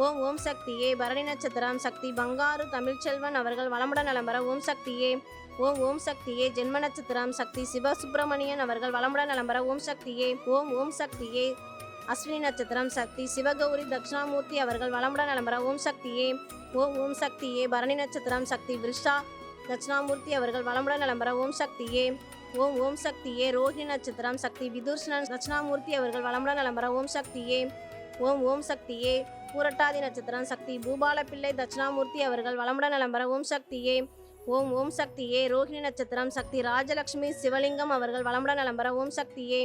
ஓம் ஓம் சக்தியே பரணி நட்சத்திரம் சக்தி பங்காரு தமிழ்ச்செல்வன் அவர்கள் வளமுடன் நலம் பெற ஓம் சக்தியே. ஓம் ஓம் சக்தியே ஜென்ம நட்சத்திரம் சக்தி சிவசுப்பிரமணியன் அவர்கள் வளமுடன் நலம் பெற ஓம் சக்தியே. ஓம் ஓம் சக்தியே அஸ்வினி நட்சத்திரம் சக்தி சிவகௌரி தட்சிணாமூர்த்தி அவர்கள் வளமுடன் நலம் பெற ஓம் சக்தியே. ஓம் ஓம் சக்தியே பரணி நட்சத்திரம் சக்தி விருஷா தட்சிணாமூர்த்தி அவர்கள் வளமுடன் நலம் பெற ஓம் சக்தியே. ஓம் ஓம் சக்தியே ரோஹிணி நட்சத்திரம் சக்தி விதுர்ஷனன் தட்சிணாமூர்த்தி அவர்கள் வளமுடன் நலம் பெற ஓம் சக்தியே. ஓம் ஓம் சக்தியே பூரட்டாதி நட்சத்திரம் சக்தி பூபால பிள்ளை தட்சிணாமூர்த்தி அவர்கள் வளமுடன் நலம் பெற ஓம் சக்தியே. ஓம் ஓம் சக்தியே ரோஹிணி நட்சத்திரம் சக்தி ராஜலட்சுமி சிவலிங்கம் அவர்கள் வளமுடன் நலம் பெற ஓம் சக்தியே.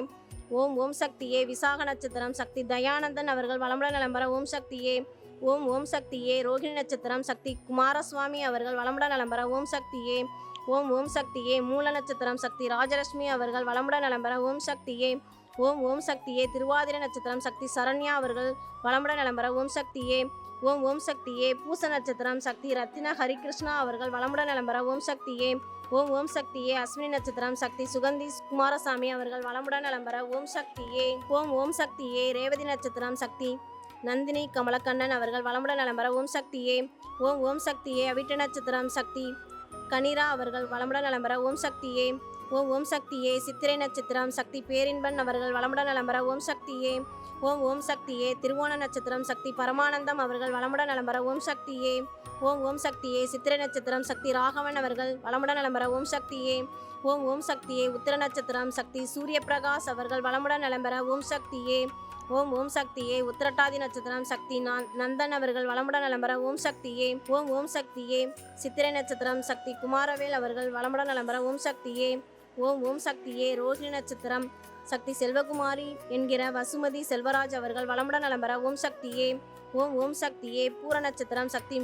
ஓம் ஓம் சக்தியே விசாக நட்சத்திரம் சக்தி தயானந்தன் அவர்கள் வளமுடன் நலம் பெற ஓம் சக்தியே. ஓம் ஓம் சக்தியே ரோஹிணி நட்சத்திரம் சக்தி குமாரசுவாமி அவர்கள் வளமுடன் நலம் பெற ஓம் சக்தியே. ஓம் ஓம் சக்தியே மூல நட்சத்திரம் சக்தி ராஜலட்சுமி அவர்கள் வளமுடன் நலம் பெற ஓம் சக்தியே. ஓம் ஓம் சக்தியே திருவாதிரை நட்சத்திரம் சக்தி சரண்யா அவர்கள் வளமுடன் நலம் பெற ஓம் சக்தியே. ஓம் ஓம் சக்தியே பூச நட்சத்திரம் சக்தி ரத்தின ஹரிகிருஷ்ணா அவர்கள் வளமுடன் நலம் பெற ஓம் சக்தியே. ஓம் ஓம் சக்தியே அஸ்வினி நட்சத்திரம் சக்தி சுகந்தி குமாரசாமி அவர்கள் வளமுடன் நலம் பெற ஓம் சக்தியே. ஓம் ஓம் சக்தியே ரேவதி நட்சத்திரம் சக்தி நந்தினி கமலக்கண்ணன் அவர்கள் வளமுடன் நலம் பெற ஓம் சக்தியே. ஓம் ஓம் சக்தியே அவிட்ட நட்சத்திரம் சக்தி கனிரா அவர்கள் வளமுடன் நலம் பெற ஓம் சக்தியே. ஓம் ஓம் சக்தியே சித்திரை நட்சத்திரம் சக்தி பேரின்பன் அவர்கள் வளமுடன் நலம் பெற ஓம் சக்தியே. ஓம் ஓம் சக்தியே திருவோண நட்சத்திரம் சக்தி பரமானந்தம் அவர்கள் வளமுடன் நலம் பெற ஓம் சக்தியே. ஓம் ஓம் சக்தியே சித்திரை நட்சத்திரம் சக்தி ராகவன் அவர்கள் வளமுடன் நலம் பெற ஓம் சக்தியே. ஓம் ஓம் சக்தியே உத்திர நட்சத்திரம் சக்தி சூரிய பிரகாஷ் அவர்கள் வளமுடன் நலம் பெற ஓம் சக்தியே. ஓம் ஓம் சக்தியே உத்திரட்டாதி நட்சத்திரம் சக்தி நந்தன் அவர்கள் வளமுடன் நலம் பெற ஓம் சக்தியே. ஓம் ஓம் சக்தியே சித்திரை நட்சத்திரம் சக்தி குமாரவேல் அவர்கள் வளமுடன் நலம் பெற ஓம் சக்தியே. ஓம் ஓம் சக்தியே ரோஹிணி நட்சத்திரம் சக்தி செல்வகுமாரி என்கிற வசுமதி செல்வராஜ் அவர்கள் வளமுடன் நலம் பெற ஓம் சக்தியே. ஓம் ஓம் சக்தியே பூர நட்சத்திரம் சக்தி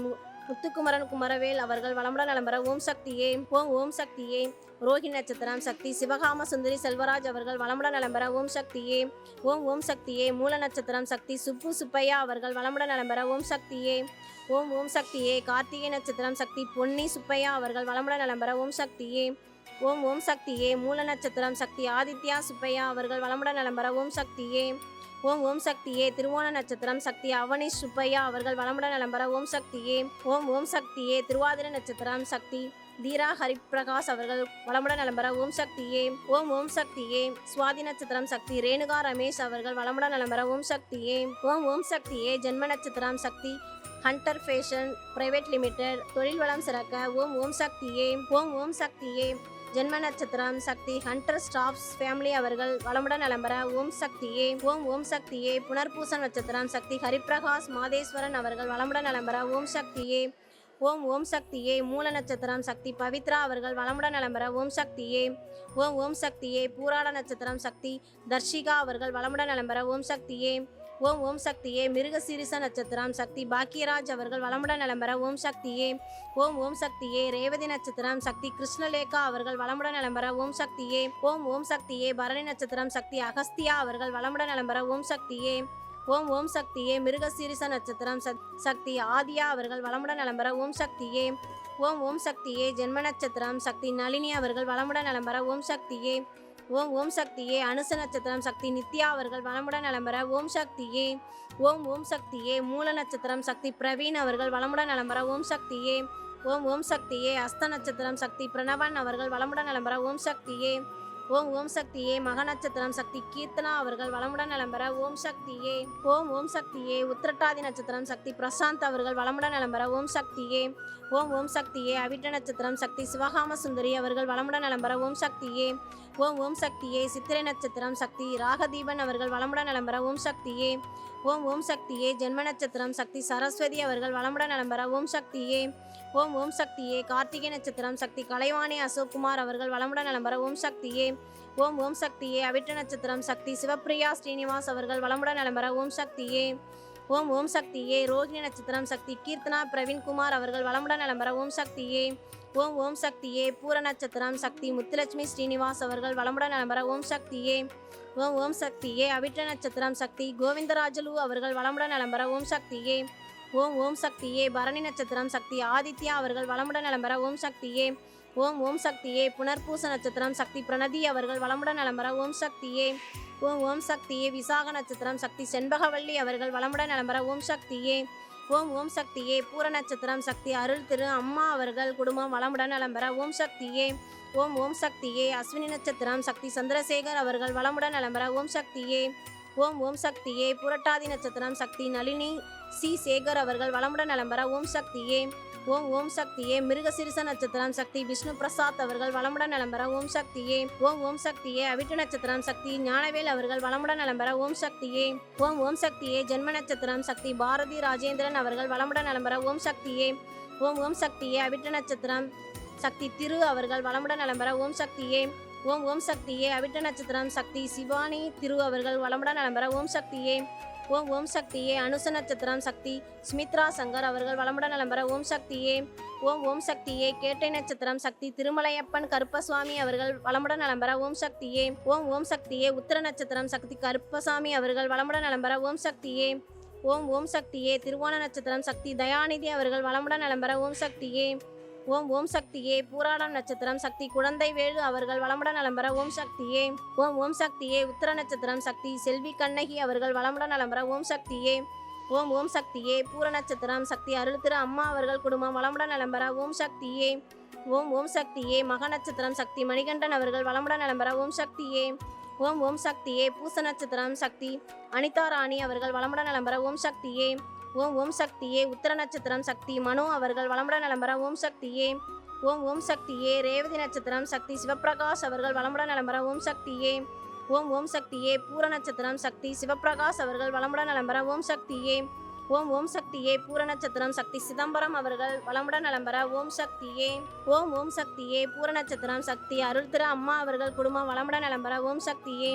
முத்துக்குமரன் குமரவேல் அவர்கள் வளமுடன் நலம்பெற ஓம் சக்தியே. ஓம் ஓம் சக்தியே. ரோஹிணி நட்சத்திரம் சக்தி சிவகாம சுந்தரி செல்வராஜ் அவர்கள் வளமுடன் நலம்பெற ஓம் சக்தியே. ஓம் ஓம் சக்தியே. மூல நட்சத்திரம் சக்தி சுப்பு சுப்பையா அவர்கள் வளமுடன் நலம்பெற ஓம் சக்தியே. ஓம் ஓம் சக்தியே. கார்த்திகை நட்சத்திரம் சக்தி பொன்னி சுப்பையா அவர்கள் வளமுடன் நலம்பெற ஓம் சக்தியே. ஓம் ஓம் சக்தியே. மூல நட்சத்திரம் சக்தி ஆதித்யா சுப்பையா அவர்கள் வளமுடன் நலம்பெற ஓம் சக்தியே. ஓம் ஓம் சக்தியே. திருவோண நட்சத்திரம் சக்தி அவனி சுப்பையா அவர்கள் வளமுடன் நலம்பெற ஓம் சக்தியே. ஓம் ஓம் சக்தியே. திருவாதிரை நட்சத்திரம் சக்தி தீரா ஹரிப்பிரகாஷ் அவர்கள் வளமுடன் நலம்பெற ஓம் சக்தியே. ஓம் ஓம் சக்தியே. சுவாதி நட்சத்திரம் சக்தி ரேணுகா ரமேஷ் அவர்கள் வளமுடன் நலம்பெற ஓம் சக்தியே. ஓம் ஓம் சக்தியே. ஜென்ம நட்சத்திரம் சக்தி ஹண்டர் ஃபேஷன் பிரைவேட் லிமிடெட் தொழில் வளம் சிறக்க ஓம் ஓம் சக்தியே. ஓம் ஓம் சக்தியே. ஜென்ம நட்சத்திரம் சக்தி ஹண்டர் ஸ்டாப்ஸ் ஃபேமிலி அவர்கள் வளமுடன் நலம்பெற ஓம் சக்தியே. ஓம் ஓம் சக்தியே. புனர்பூச நட்சத்திரம் சக்தி ஹரிப்பிரகாஷ் மாதேஸ்வரன் அவர்கள் வளமுடன் நலம்பெற ஓம் சக்தியே. ஓம் ஓம் சக்தியே. மூல நட்சத்திரம் சக்தி பவித்ரா அவர்கள் வளமுடன் நலம்பெற ஓம் சக்தியே. ஓம் ஓம் சக்தியே. பூராட நட்சத்திரம் சக்தி தர்ஷிகா அவர்கள் வளமுடன் நலம்பெற ஓம் சக்தியே. ஓம் ஓம் சக்தியே. மிருகசீரிச நட்சத்திரம் சக்தி பாக்கியராஜ் அவர்கள் வளமுடன் நலம்பெற ஓம் சக்தியே. ஓம் ஓம் சக்தியே. ரேவதி நட்சத்திரம் சக்தி கிருஷ்ணலேகா அவர்கள் வளமுடன் நலம்பெற ஓம் சக்தியே. ஓம் ஓம் சக்தியே. பரணி நட்சத்திரம் சக்தி அகஸ்தியா அவர்கள் வளமுடன் நலம்பெற ஓம் சக்தியே. ஓம் ஓம் சக்தியே. மிருகசீரிச நட்சத்திரம் சக்தி ஆதியா அவர்கள் வளமுடன் நலம்பெற ஓம் சக்தியே. ஓம் ஓம் சக்தியே. ஜென்ம நட்சத்திரம் சக்தி நளினி அவர்கள் வளமுடன் நலம்பெற ஓம் சக்தியே. ஓம் ஓம் சக்தியே. அனுச நட்சத்திரம் சக்தி நித்யா அவர்கள் வளமுடன் நலம்பெற ஓம் சக்தியே. ஓம் ஓம் சக்தியே. மூல நட்சத்திரம் சக்தி பிரவீன் அவர்கள் வளமுடன் நலம்பெற ஓம் சக்தியே. ஓம் ஓம் சக்தியே. அஸ்த நட்சத்திரம் சக்தி பிரணவன் அவர்கள் வளமுடன் நலம்பெற ஓம் சக்தியே. ஓம் ஓம் சக்தியே. மக நட்சத்திரம் சக்தி கீர்த்தனா அவர்கள் வளமுடன் நலம்பெற ஓம் சக்தியே. ஓம் ஓம் சக்தியே. உத்திரட்டாதி நட்சத்திரம் சக்தி பிரசாந்த் அவர்கள் வளமுடன் நலம்பெற ஓம் சக்தியே. ஓம் ஓம் சக்தியே. அவிட்ட நட்சத்திரம் சக்தி சிவகாம சுந்தரி அவர்கள் வளமுடன் நலம்பெற ஓம் சக்தியே. ஓம் ஓம் சக்தியே. சித்திரை நட்சத்திரம் சக்தி ராகதீபன் அவர்கள் வளமுடன் நலம்பெற ஓம் சக்தியே. ஓம் ஓம் சக்தியே. ஜென்ம நட்சத்திரம் சக்தி சரஸ்வதி அவர்கள் வளமுடன் நலம்பெற ஓம் சக்தியே. ஓம் ஓம் சக்தியே. கார்த்திகை நட்சத்திரம் சக்தி கலைவாணி அசோக்குமார் அவர்கள் வளமுடன் நலம்பெற ஓம் சக்தியே. ஓம் ஓம் சக்தியே. அவிட்ட நட்சத்திரம் சக்தி சிவப்பிரியா ஸ்ரீனிவாஸ் அவர்கள் வளமுடன் நலம்பெற ஓம் சக்தியே. ஓம் ஓம் சக்தியே. ரோஹிணி நட்சத்திரம் சக்தி கீர்த்தனா பிரவீன்குமார் அவர்கள் வளமுடன் நலம்பெற ஓம் சக்தியே. ஓம் ஓம் சக்தியே. பூர நட்சத்திரம் சக்தி முத்துலட்சுமி ஸ்ரீனிவாஸ் அவர்கள் வளமுடன் நலம்பெற ஓம் சக்தியே. ஓம் ஓம் சக்தியே. அவிட்ட நட்சத்திரம் சக்தி கோவிந்தராஜலு அவர்கள் வளமுடன் நலம்பெற ஓம் சக்தியே. ஓம் ஓம் சக்தியே. பரணி நட்சத்திரம் சக்தி ஆதித்யா அவர்கள் வளமுடன் நலம்பெற ஓம் சக்தியே. ஓம் ஓம் சக்தியே. புனர்பூச நட்சத்திரம் சக்தி பிரணதி அவர்கள் வளமுடன் நலம்பெற ஓம் சக்தியே. ஓம் ஓம் சக்தியே. விசாக நட்சத்திரம் சக்தி செண்பகவல்லி அவர்கள் வளமுடன் நலம்பெற ஓம் சக்தியே. ஓம் ஓம் சக்தியே. பூர நட்சத்திரம் சக்தி அருள் திரு அம்மா அவர்கள் குடும்பம் வளமுடன் நலம்பெற ஓம் சக்தியே. ஓம் ஓம் சக்தியே. அஸ்வினி நட்சத்திரம் சக்தி சந்திரசேகர் அவர்கள் வளமுடன் நலம்பெற ஓம் சக்தியே. ஓம் ஓம் சக்தியே. புரட்டாதி நட்சத்திரம் சக்தி நளினி சி சேகர் அவர்கள் வளமுடன் நலம்பெற ஓம் சக்தியே. ஓம் ஓம் சக்தியே. மிருகசிரிச நட்சத்திரம் சக்தி விஷ்ணு பிரசாத் அவர்கள் வளமுடன் நலம்பெற ஓம் சக்தியே. ஓம் ஓம் சக்தியே. அவிட்ட நட்சத்திரம் சக்தி ஞானவேல் அவர்கள் வளமுடன் நலம்பெற ஓம் சக்தியே. ஓம் ஓம் சக்தியே. ஜென்ம நட்சத்திரம் சக்தி பாரதி ராஜேந்திரன் அவர்கள் வளமுடன் நலம்பெற ஓம் சக்தியே. ஓம் ஓம் சக்தியே. அவிட்ட நட்சத்திரம் சக்தி திரு அவர்கள் வளமுடன் நலம்பெற ஓம் சக்தியே. ஓம் ஓம் சக்தியே. அவிட்ட நட்சத்திரம் சக்தி சிவானி திரு அவர்கள் வளமுடன் நலம்பெற ஓம் சக்தியே. ஓம் ஓம் சக்தியே. அனுச நட்சத்திரம் சக்தி ஸ்மித்ரா சங்கர் அவர்கள் வளமுடன் நலம்பெற ஓம் சக்தியே. ஓம் ஓம் சக்தியே. கேட்டை நட்சத்திரம் சக்தி திருமலையப்பன் கருப்பசுவாமி அவர்கள் வளமுடன் நலம்பெற ஓம் சக்தியே. ஓம் ஓம் சக்தியே. உத்திர நட்சத்திரம் சக்தி கருப்பசாமி அவர்கள் வளமுடன் நலம்பெற ஓம் சக்தியே. ஓம் ஓம் சக்தியே. திருவோண நட்சத்திரம் சக்தி தயாநிதி அவர்கள் வளமுடன் நலம்பெற ஓம் சக்தியே. ஓம் ஓம் சக்தியே. பூராடம் நட்சத்திரம் சக்தி குழந்தை வேலு அவர்கள் வளமுடன் நலம்பெற ஓம் சக்தியே. ஓம் ஓம் சக்தியே. உத்திர நட்சத்திரம் சக்தி செல்வி கண்ணகி அவர்கள் வளமுடன் நலம்பெற ஓம் சக்தியே. ஓம் ஓம் சக்தியே. பூர நட்சத்திரம் சக்தி அருள் திரு அம்மா அவர்கள் குடும்பம் வளமுடன் நலம்பெற ஓம் சக்தியே. ஓம் ஓம் சக்தியே. மக நட்சத்திரம் சக்தி மணிகண்டன் அவர்கள் வளமுடன் நலம்பெற ஓம் சக்தியே. ஓம் ஓம் சக்தியே. பூச நட்சத்திரம் சக்தி அனிதா ராணி அவர்கள் வளமுடன் நலம்பெற ஓம் சக்தியே. ஓம் ஓம் சக்தியே. உத்திர நட்சத்திரம் சக்தி மனு அவர்கள் வளமுடன் நலம்பெற ஓம் சக்தியே. ஓம் ஓம் சக்தியே. ரேவதி நட்சத்திரம் சக்தி சிவப்பிரகாஷ் அவர்கள் வளமுடன் நலம்பெற ஓம் சக்தியே. ஓம் ஓம் சக்தியே. பூர நட்சத்திரம் சக்தி சிவப்பிரகாஷ் அவர்கள் வளமுடன் நலம்பெற ஓம் சக்தியே. ஓம் ஓம் சக்தியே. பூர நட்சத்திரம் சக்தி சிதம்பரம் அவர்கள் வளமுடன் நலம்பெற ஓம் சக்தியே. ஓம் ஓம் சக்தியே. பூர நட்சத்திரம் சக்தி அருள் திரு அம்மா அவர்கள் குடும்பம் வளமுடன் நலம்பெற ஓம் சக்தியே.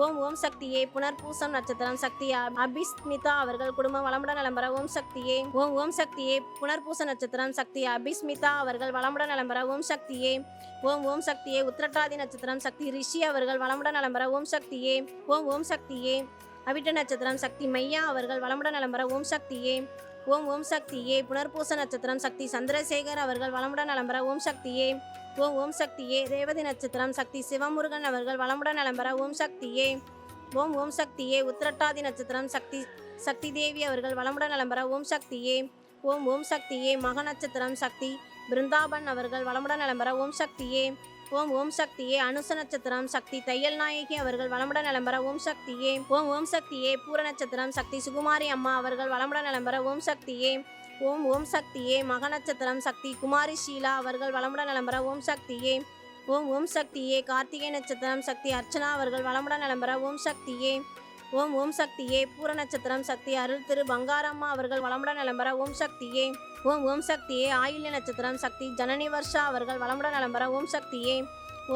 ஓம் ஓம் சக்தியே புனர்பூசம் நட்சத்திரம் சக்தி அபிஸ்மிதா அவர்கள் குடும்பம் வளமுடன் நலம் பெற ஓம் சக்தியே. ஓம் ஓம் சக்தியே புனர்பூச நட்சத்திரம் சக்தி அபிஸ்மிதா அவர்கள் வளமுடன் நலம் பெற ஓம் சக்தியே. ஓம் ஓம் சக்தியே உத்திரட்டாதி நட்சத்திரம் சக்தி ரிஷி அவர்கள் வளமுடன் நலம் பெற ஓம் சக்தியே. ஓம் ஓம் சக்தியே அவிட்ட நட்சத்திரம் சக்தி மையா அவர்கள் வளமுடன் நலம் பெற ஓம் சக்தியே. ஓம் ஓம் சக்தியே புனர்பூச நட்சத்திரம் சக்தி சந்திரசேகர் அவர்கள் வளமுடன் நலம் பெற ஓம் சக்தியே. ஓம் ஓம் சக்தியே ரேவதி நட்சத்திரம் சக்தி சிவமுருகன் அவர்கள் வளமுடன் நலம் பெற ஓம் சக்தியே. ஓம் ஓம் சக்தியே உத்திரட்டாதி நட்சத்திரம் சக்தி சக்தி தேவி அவர்கள் வளமுடன் நலம் பெற ஓம் சக்தியே. ஓம் ஓம் சக்தியே மக நட்சத்திரம் சக்தி பிருந்தாபன் அவர்கள் வளமுடன் நலம் பெற ஓம் சக்தியே. ஓம் ஓம் சக்தியே அனுச நட்சத்திரம் சக்தி தையல் நாயகி அவர்கள் வளமுடன் நலம் பெற ஓம் சக்தியே. ஓம் ஓம் சக்தியே பூர நட்சத்திரம் சக்தி சுகுமாரி அம்மா அவர்கள் வளமுடன் நலம் பெற ஓம் சக்தியே. ஓம் ஓம் சக்தியே மக நட்சத்திரம் சக்தி குமாரி ஷீலா அவர்கள் வளமுடன் நலம் பெற ஓம் சக்தியே. ஓம் ஓம் சக்தியே கார்த்திகை நட்சத்திரம் சக்தி அர்ச்சனா அவர்கள் வளமுடன் நலம் பெற ஓம் சக்தியே. ஓம் ஓம் சக்தியே பூர நட்சத்திரம் சக்தி அருள் திரு பங்காரம்மா அவர்கள் வளமுடன் நலம் பெற ஓம் சக்தியே. ஓம் ஓம் சக்தியே ஆயில்ய நட்சத்திரம் சக்தி ஜனனி வர்ஷா அவர்கள் வளமுடன் நலம் பெற ஓம் சக்தியே.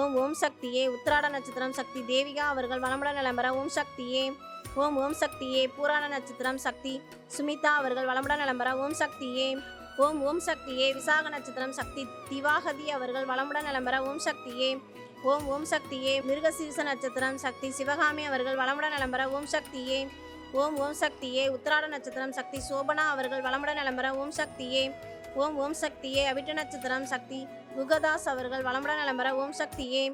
ஓம் ஓம் சக்தியே உத்திராட நட்சத்திரம் சக்தி தேவிகா அவர்கள் வளமுடன் நலம் பெற ஓம் சக்தியே. ஓம் ஓம் சக்தியே பூராண நட்சத்திரம் சக்தி சுமிதா அவர்கள் வளமுடன் நலம் பெற ஓம் சக்தியே. ஓம் ஓம் சக்தியே விசாக நட்சத்திரம் சக்தி திவாகதி அவர்கள் வளமுடன் நலம் பெற ஓம் சக்தியே. ஓம் ஓம் சக்தியே மிருகசீர்ஷ நட்சத்திரம் சக்தி சிவகாமி அவர்கள் வளமுடன் நலம் பெற ஓம் சக்தியே. ஓம் ஓம் சக்தியே உத்திராட நட்சத்திரம் சக்தி சோபனா அவர்கள் வளமுடன் நலம் பெற ஓம் சக்தியே. ஓம் ஓம் சக்தியே அவிட்ட நட்சத்திரம் சக்தி குகதாஸ் அவர்கள் வளமுடன் நலம் பெற ஓம் சக்தியே.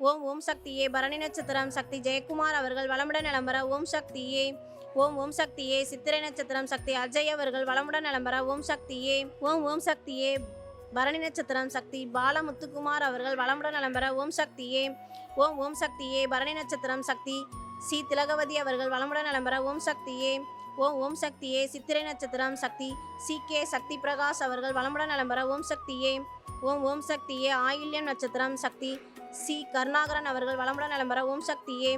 ஓம் ஓம் சக்தியே பரணி நட்சத்திரம் சக்தி ஜெயக்குமார் அவர்கள் வளமுடன் நலம் பெற ஓம் சக்தியே. ஓம் ஓம் சக்தியே சித்திரை நட்சத்திரம் சக்தி அஜய் அவர்கள் வளமுடன் நலம் பெற ஓம் சக்தியே. ஓம் ஓம் சக்தியே பரணி நட்சத்திரம் சக்தி பாலமுத்துக்குமார் அவர்கள் வளமுடன் நலம் பெற ஓம் சக்தியே. ஓம் ஓம் சக்தியே பரணி நட்சத்திரம் சக்தி சி திலகவதி அவர்கள் வளமுடன் நலம் பெற ஓம் சக்தியே. ஓம் ஓம் சக்தியே சித்திரை நட்சத்திரம் சக்தி சி கே சக்தி பிரகாஷ் அவர்கள் வளமுடன் நலம் பெற ஓம் சக்தியே. ஓம் ஓம் சக்தியே ஆயில்யம் நட்சத்திரம் சக்தி சி கருணாகரன் அவர்கள் வளமுடன் நலம் பெற ஓம் சக்தியே.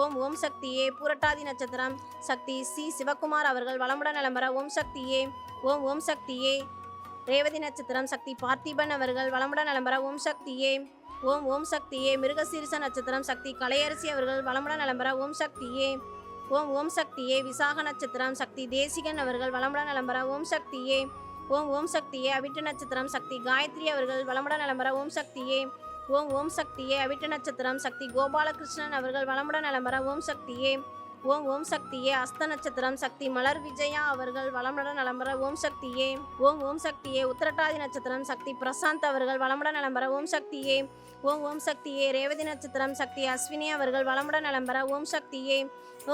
ஓம் ஓம் சக்தியே பூரட்டாதி நட்சத்திரம் சக்தி சி சிவகுமார் அவர்கள் வளமுடன் நலம் பெற ஓம் சக்தியே. ஓம் ஓம் சக்தியே ரேவதி நட்சத்திரம் சக்தி பார்த்திபன் அவர்கள் வளமுடன் நலம் பெற ஓம் சக்தியே. ஓம் ஓம் சக்தியே மிருகசீர்ஷ நட்சத்திரம் சக்தி கலையரசி அவர்கள் வளமுடன் நலம் பெற ஓம் சக்தியே. ஓம் ஓம் சக்தியே விசாக நட்சத்திரம் சக்தி தேசிகன் அவர்கள் வளமுடன் நலம் பெற ஓம் சக்தியே. ஓம் ஓம் சக்தியே அவிட்ட நட்சத்திரம் சக்தி காயத்ரி அவர்கள் வளமுடன் நலம் பெற ஓம் சக்தியே. ஓம் ஓம் சக்தியே அவிட்ட நட்சத்திரம் சக்தி கோபாலகிருஷ்ணன் அவர்கள் வளமுடன் நலம் பெற ஓம் சக்தியே. ஓம் ஓம் சக்தியே அஸ்த நட்சத்திரம் சக்தி மலர் விஜயா அவர்கள் வளமுடன் நலம் பெற ஓம் சக்தியே. ஓம் ஓம் சக்தியே உத்திரட்டாதி நட்சத்திரம் சக்தி பிரசாந்த் அவர்கள் வளமுடன் நலம் பெற ஓம் சக்தியே. ஓம் ஓம் சக்தியே ரேவதி நட்சத்திரம் சக்தி அஸ்வினி அவர்கள் வளமுடன் நலம் பெற ஓம் சக்தியே.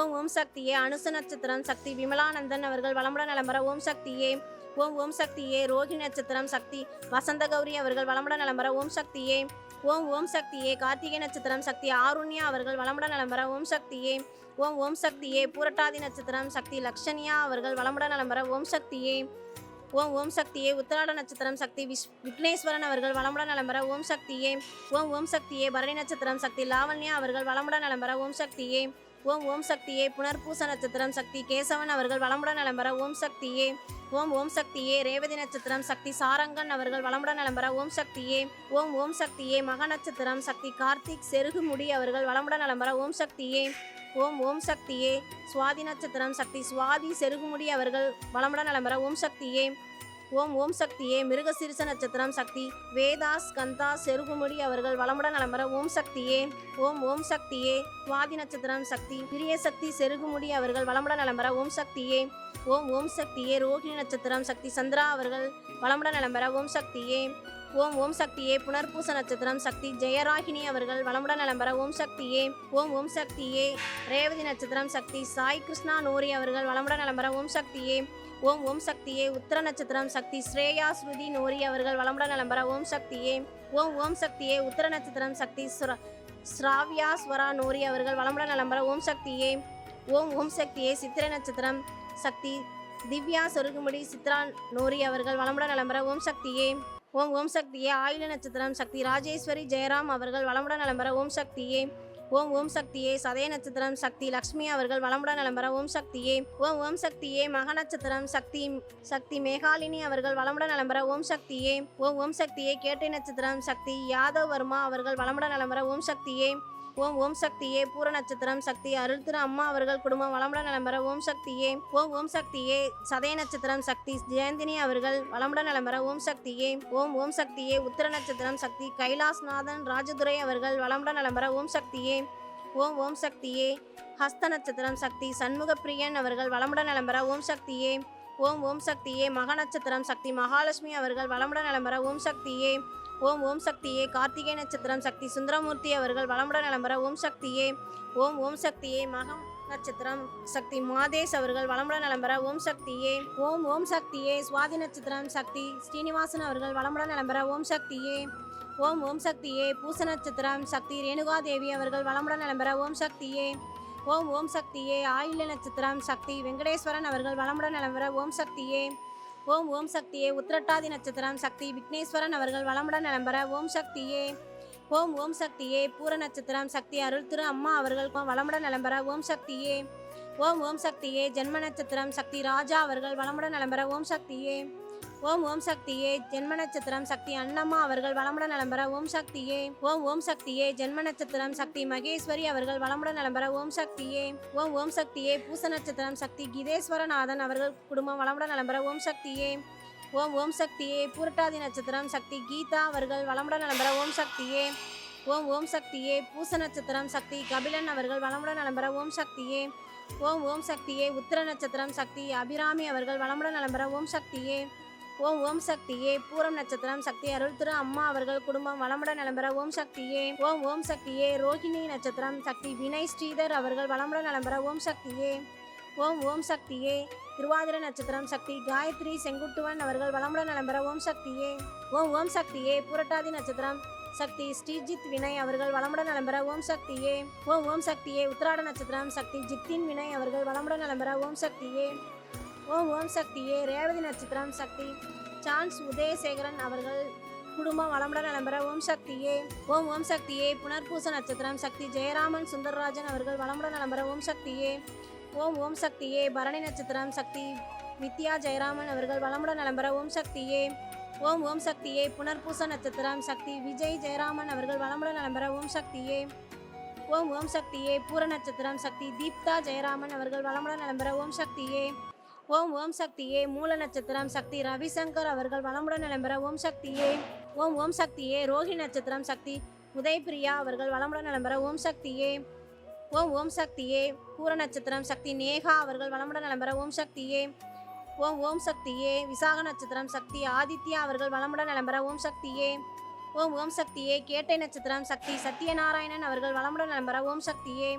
ஓம் ஓம் சக்தியே அனுச நட்சத்திரம் சக்தி விமலானந்தன் அவர்கள் வளமுடன் நலம் பெற ஓம் சக்தியே. ஓம் ஓம் சக்தியே ரோஹி நட்சத்திரம் சக்தி வசந்த கௌரி அவர்கள் வளமுடன் நலம் பெற ஓம் சக்தியே. ஓம் ஓம் சக்தியே கார்த்திகை நட்சத்திரம் சக்தி ஆருண்யா அவர்கள் வளமுடன் நலம் பெற ஓம் சக்தியே. ஓம் ஓம் சக்தியே பூரட்டாதி நட்சத்திரம் சக்தி லக்ஷனியா அவர்கள் வளமுடன் நலம் பெற ஓம் சக்தியே. ஓம் ஓம் சக்தியே உத்திராட நட்சத்திரம் சக்தி விக்னேஸ்வரன் அவர்கள் வளமுடன் நலம் பெற ஓம் சக்தியே. ஓம் ஓம் சக்தியே பரணி நட்சத்திரம் சக்தி லாவண்யா அவர்கள் வளமுடன் நலம் பெற ஓம் சக்தியே. ஓம் ஓம் சக்தியே புனர்பூச நட்சத்திரம் சக்தி கேசவன் அவர்கள் வளமுடன் நலம் பெற ஓம் சக்தியே. ஓம் ஓம் சக்தியே ரேவதி நட்சத்திரம் சக்தி சாரங்கன் அவர்கள் வளமுடன் நலம் பெற ஓம் சக்தியே. ஓம் ஓம் சக்தியே மக நட்சத்திரம் சக்தி கார்த்திக் செருகுமுடி அவர்கள் வளமுடன் நலம் பெற ஓம் சக்தியே. ஓம் ஓம் சக்தியே சுவாதி நட்சத்திரம் சக்தி சுவாதி செருகுமுடி அவர்கள் வளமுடன் நலம் பெற ஓம் சக்தியே. ஓம் ஓம் சக்தியே மிருகசீர்ஷ நட்சத்திரம் சக்தி வேதாஸ் கந்தா செருகுமுடி அவர்கள் வளமுடன் நலம் பெற ஓம் சக்தியே. ஓம் ஓம் சக்தியே சுவாதி நட்சத்திரம் சக்தி பிரிய சக்தி செருகுமுடி அவர்கள் வளமுடன் நலம் பெற ஓம் சக்தியே. ஓம் ஓம் சக்தியே ரோகிணி நட்சத்திரம் சக்தி சந்திரா அவர்கள் வளமுடன் நலம் பெற ஓம் சக்தியே. ஓம் ஓம் சக்தியே புனர்பூச நட்சத்திரம் சக்தி ஜெயராகினி அவர்கள் வளமுடன் நலம் பெற ஓம் சக்தியே. ஓம் ஓம் சக்தியே ரேவதி நட்சத்திரம் சக்தி சாய் கிருஷ்ணா நூரி அவர்கள் வளமுடன் நலம் பெற ஓம் சக்தியே. ஓம் ஓம் சக்தியே உத்திர நட்சத்திரம் சக்தி ஸ்ரேயா ஸ்ருதி நூரி அவர்கள் வளமுடன் நலம் பெற ஓம் சக்தியே. ஓம் ஓம் சக்தியே உத்திர நட்சத்திரம் சக்தி ஸ்ராவ்யா ஸ்வரா நூரி அவர்கள் வளமுடன் நலம் பெற ஓம் சக்தியே. ஓம் ஓம் சக்தியே சித்திரை நட்சத்திரம் சக்தி திவ்யா சொருகுமுடி சித்ரா நூரி அவர்கள் வளமுடன் நலம் பெற ஓம் சக்தியே. ஓம் ஓம் சக்தியே ஆயுள நட்சத்திரம் சக்தி ராஜேஸ்வரி ஜெயராம் அவர்கள் வளமுடன் நலம் பெற ஓம் சக்தியே. ஓம் ஓம் சக்தியே சதய நட்சத்திரம் சக்தி லக்ஷ்மி அவர்கள் வளமுடன் நலம் பெற ஓம் சக்தியே. ஓம் ஓம் சக்தியே மக நட்சத்திரம் சக்தி மேகாலினி அவர்கள் வளமுடன் நலம் பெற ஓம் சக்தியே. ஓம் ஓம் சக்தியே கேட்டை நட்சத்திரம் சக்தி யாதவ் வர்மா அவர்கள் வளமுடன் நலம் பெற ஓம் சக்தியே. ஓம் ஓம் சக்தியே. பூர நட்சத்திரம் சக்தி அருள் திரு அம்மா அவர்கள் குடும்பம் வளமுடன் நலம் பெற ஓம் சக்தியே. ஓம் ஓம் சக்தியே. சதய நட்சத்திரம் சக்தி ஜெயந்தினி அவர்கள் வளமுடன் நலம் பெற ஓம் சக்தியே. ஓம் ஓம் சக்தியே. உத்திர நட்சத்திரம் சக்தி கைலாஸ்நாதன் ராஜதுரை அவர்கள் வளமுடன் நலம் பெற ஓம் சக்தியே. ஓம் ஓம் சக்தியே. ஹஸ்த நட்சத்திரம் சக்தி சண்முகப்பிரியன் அவர்கள் வளமுடன் நலம் பெற ஓம் சக்தியே. ஓம் ஓம் சக்தியே. மக நட்சத்திரம் சக்தி மகாலட்சுமி அவர்கள் வளமுடன் நலம் பெற ஓம் சக்தியே. ஓம் ஓம் சக்தியே. கார்த்திகை நட்சத்திரம் சக்தி சுந்தரமூர்த்தி அவர்கள் வளமுடன் நலம் பெற ஓம் சக்தியே. ஓம் ஓம் சக்தியே. மகம் நட்சத்திரம் சக்தி மாதேஷ் அவர்கள் வளமுடன் நலம் பெற ஓம் சக்தியே. ஓம் ஓம் சக்தியே. சுவாதி நட்சத்திரம் சக்தி ஸ்ரீனிவாசன் அவர்கள் வளமுடன் நலம் பெற ஓம் சக்தியே. ஓம் ஓம் சக்தியே. பூச நட்சத்திரம் சக்தி ரேணுகா தேவி அவர்கள் வளமுடன் நலம் பெற ஓம் சக்தியே. ஓம் ஓம் சக்தியே. ஆயில்ய நட்சத்திரம் சக்தி வெங்கடேஸ்வரன் அவர்கள் வளமுடன் நலம் பெற ஓம் சக்தியே. ஓம் ஓம் சக்தியே. உத்திரட்டாதி நட்சத்திரம் சக்தி விக்னேஸ்வரன் அவர்கள் வளமுடன் நலம் பெற ஓம் சக்தியே. ஓம் ஓம் சக்தியே. பூர நட்சத்திரம் சக்தி அருள் திரு அம்மா அவர்கள் வளமுடன் நலம் பெற ஓம் சக்தியே. ஓம் ஓம் சக்தியே. ஜென்ம நட்சத்திரம் சக்தி ராஜா அவர்கள் வளமுடன் நலம் பெற ஓம் சக்தியே. ஓம் ஓம் சக்தியே. ஜென்ம நட்சத்திரம் சக்தி அன்னம்மா அவர்கள் வளமுடன் நலம் பெற ஓம் சக்தியே. ஓம் ஓம் சக்தியே. ஜென்ம நட்சத்திரம் சக்தி மகேஸ்வரி அவர்கள் வளமுடன் நலம் பெற ஓம் சக்தியே. ஓம் ஓம் சக்தியே. பூச நட்சத்திரம் சக்தி கீதேஸ்வரநாதன் அவர்கள் குடும்பம் வளமுடன் நலம் பெற ஓம் சக்தியே. ஓம் ஓம் சக்தியே. பூரட்டாதி நட்சத்திரம் சக்தி கீதா அவர்கள் வளமுடன் நலம் பெற ஓம் சக்தியே. ஓம் ஓம் சக்தியே. பூச நட்சத்திரம் சக்தி கபிலன் அவர்கள் வளமுடன் நலம் பெற ஓம் சக்தியே. ஓம் ஓம் சக்தியே. உத்திர நட்சத்திரம் சக்தி அபிராமி அவர்கள் வளமுடன் நலம் பெற ஓம் சக்தியே. ஓம் ஓம் சக்தியே. பூரம் நட்சத்திரம் சக்தி அருள் திரு அம்மா அவர்கள் குடும்பம் வளமுடன் நலம் பெற ஓம் சக்தியே. ஓம் ஓம் சக்தியே. ரோஹிணி நட்சத்திரம் சக்தி வினய் ஸ்ரீதர் அவர்கள் வளமுடன் நலம் பெற ஓம் சக்தியே. ஓம் ஓம் சக்தியே. திருவாதிரை நட்சத்திரம் சக்தி காயத்ரி செங்குட்டுவன் அவர்கள் வளமுடன் நலம் பெற ஓம் சக்தியே. ஓம் ஓம் சக்தியே. புரட்டாதி நட்சத்திரம் சக்தி ஸ்ரீஜித் வினய் அவர்கள் வளமுடன் நலம் பெற ஓம் சக்தியே. ஓம் ஓம் சக்தியே. உத்திராட நட்சத்திரம் சக்தி ஜித்தின் வினய் அவர்கள் வளமுடன் நலம் பெற ஓம் சக்தியே. ஓம் ஓம் சக்தியே. ரேவதி நட்சத்திரம் சக்தி சான்ஸ் உதயசேகரன் அவர்கள் குடும்பம் வளமுடன் நலம் பெற ஓம் சக்தியே. ஓம் ஓம் சக்தியே. புனர்பூச நட்சத்திரம் சக்தி ஜெயராமன் சுந்தரராஜன் அவர்கள் வளமுடன் நலம் பெற ஓம் சக்தியே. ஓம் ஓம் சக்தியே. பரணி நட்சத்திரம் சக்தி வித்யா ஜெயராமன் அவர்கள் வளமுடன் நலம் பெற ஓம் சக்தியே. ஓம் ஓம் சக்தியே. புனர்பூச நட்சத்திரம் சக்தி விஜய் ஜெயராமன் அவர்கள் வளமுடன் நலம் பெற ஓம் சக்தியே. ஓம் ஓம் சக்தியே. பூர நட்சத்திரம் சக்தி தீப்தா ஜெயராமன் அவர்கள் வளமுடன் நலம் பெற ஓம் சக்தியே. ஓம் ஓம் சக்தியே. மூல நட்சத்திரம் சக்தி ரவிசங்கர் அவர்கள் வளமுடன் நலம் பெற ஓம் சக்தியே. ஓம் ஓம் சக்தியே. ரோஹி நட்சத்திரம் சக்தி உதயபிரியா அவர்கள் வளமுடன் நலம் பெற ஓம் சக்தியே. ஓம் ஓம் சக்தியே. பூர நட்சத்திரம் சக்தி நேகா அவர்கள் வளமுடன் நலம் பெற ஓம் சக்தியே. ஓம் ஓம் சக்தியே. விசாக நட்சத்திரம் சக்தி ஆதித்யா அவர்கள் வளமுடன் நலம் பெற ஓம் சக்தியே. ஓம் ஓம் சக்தியே. கேட்டை நட்சத்திரம் சக்தி சத்யநாராயணன் அவர்கள் வளமுடன் நலம் பெற ஓம் சக்தியே.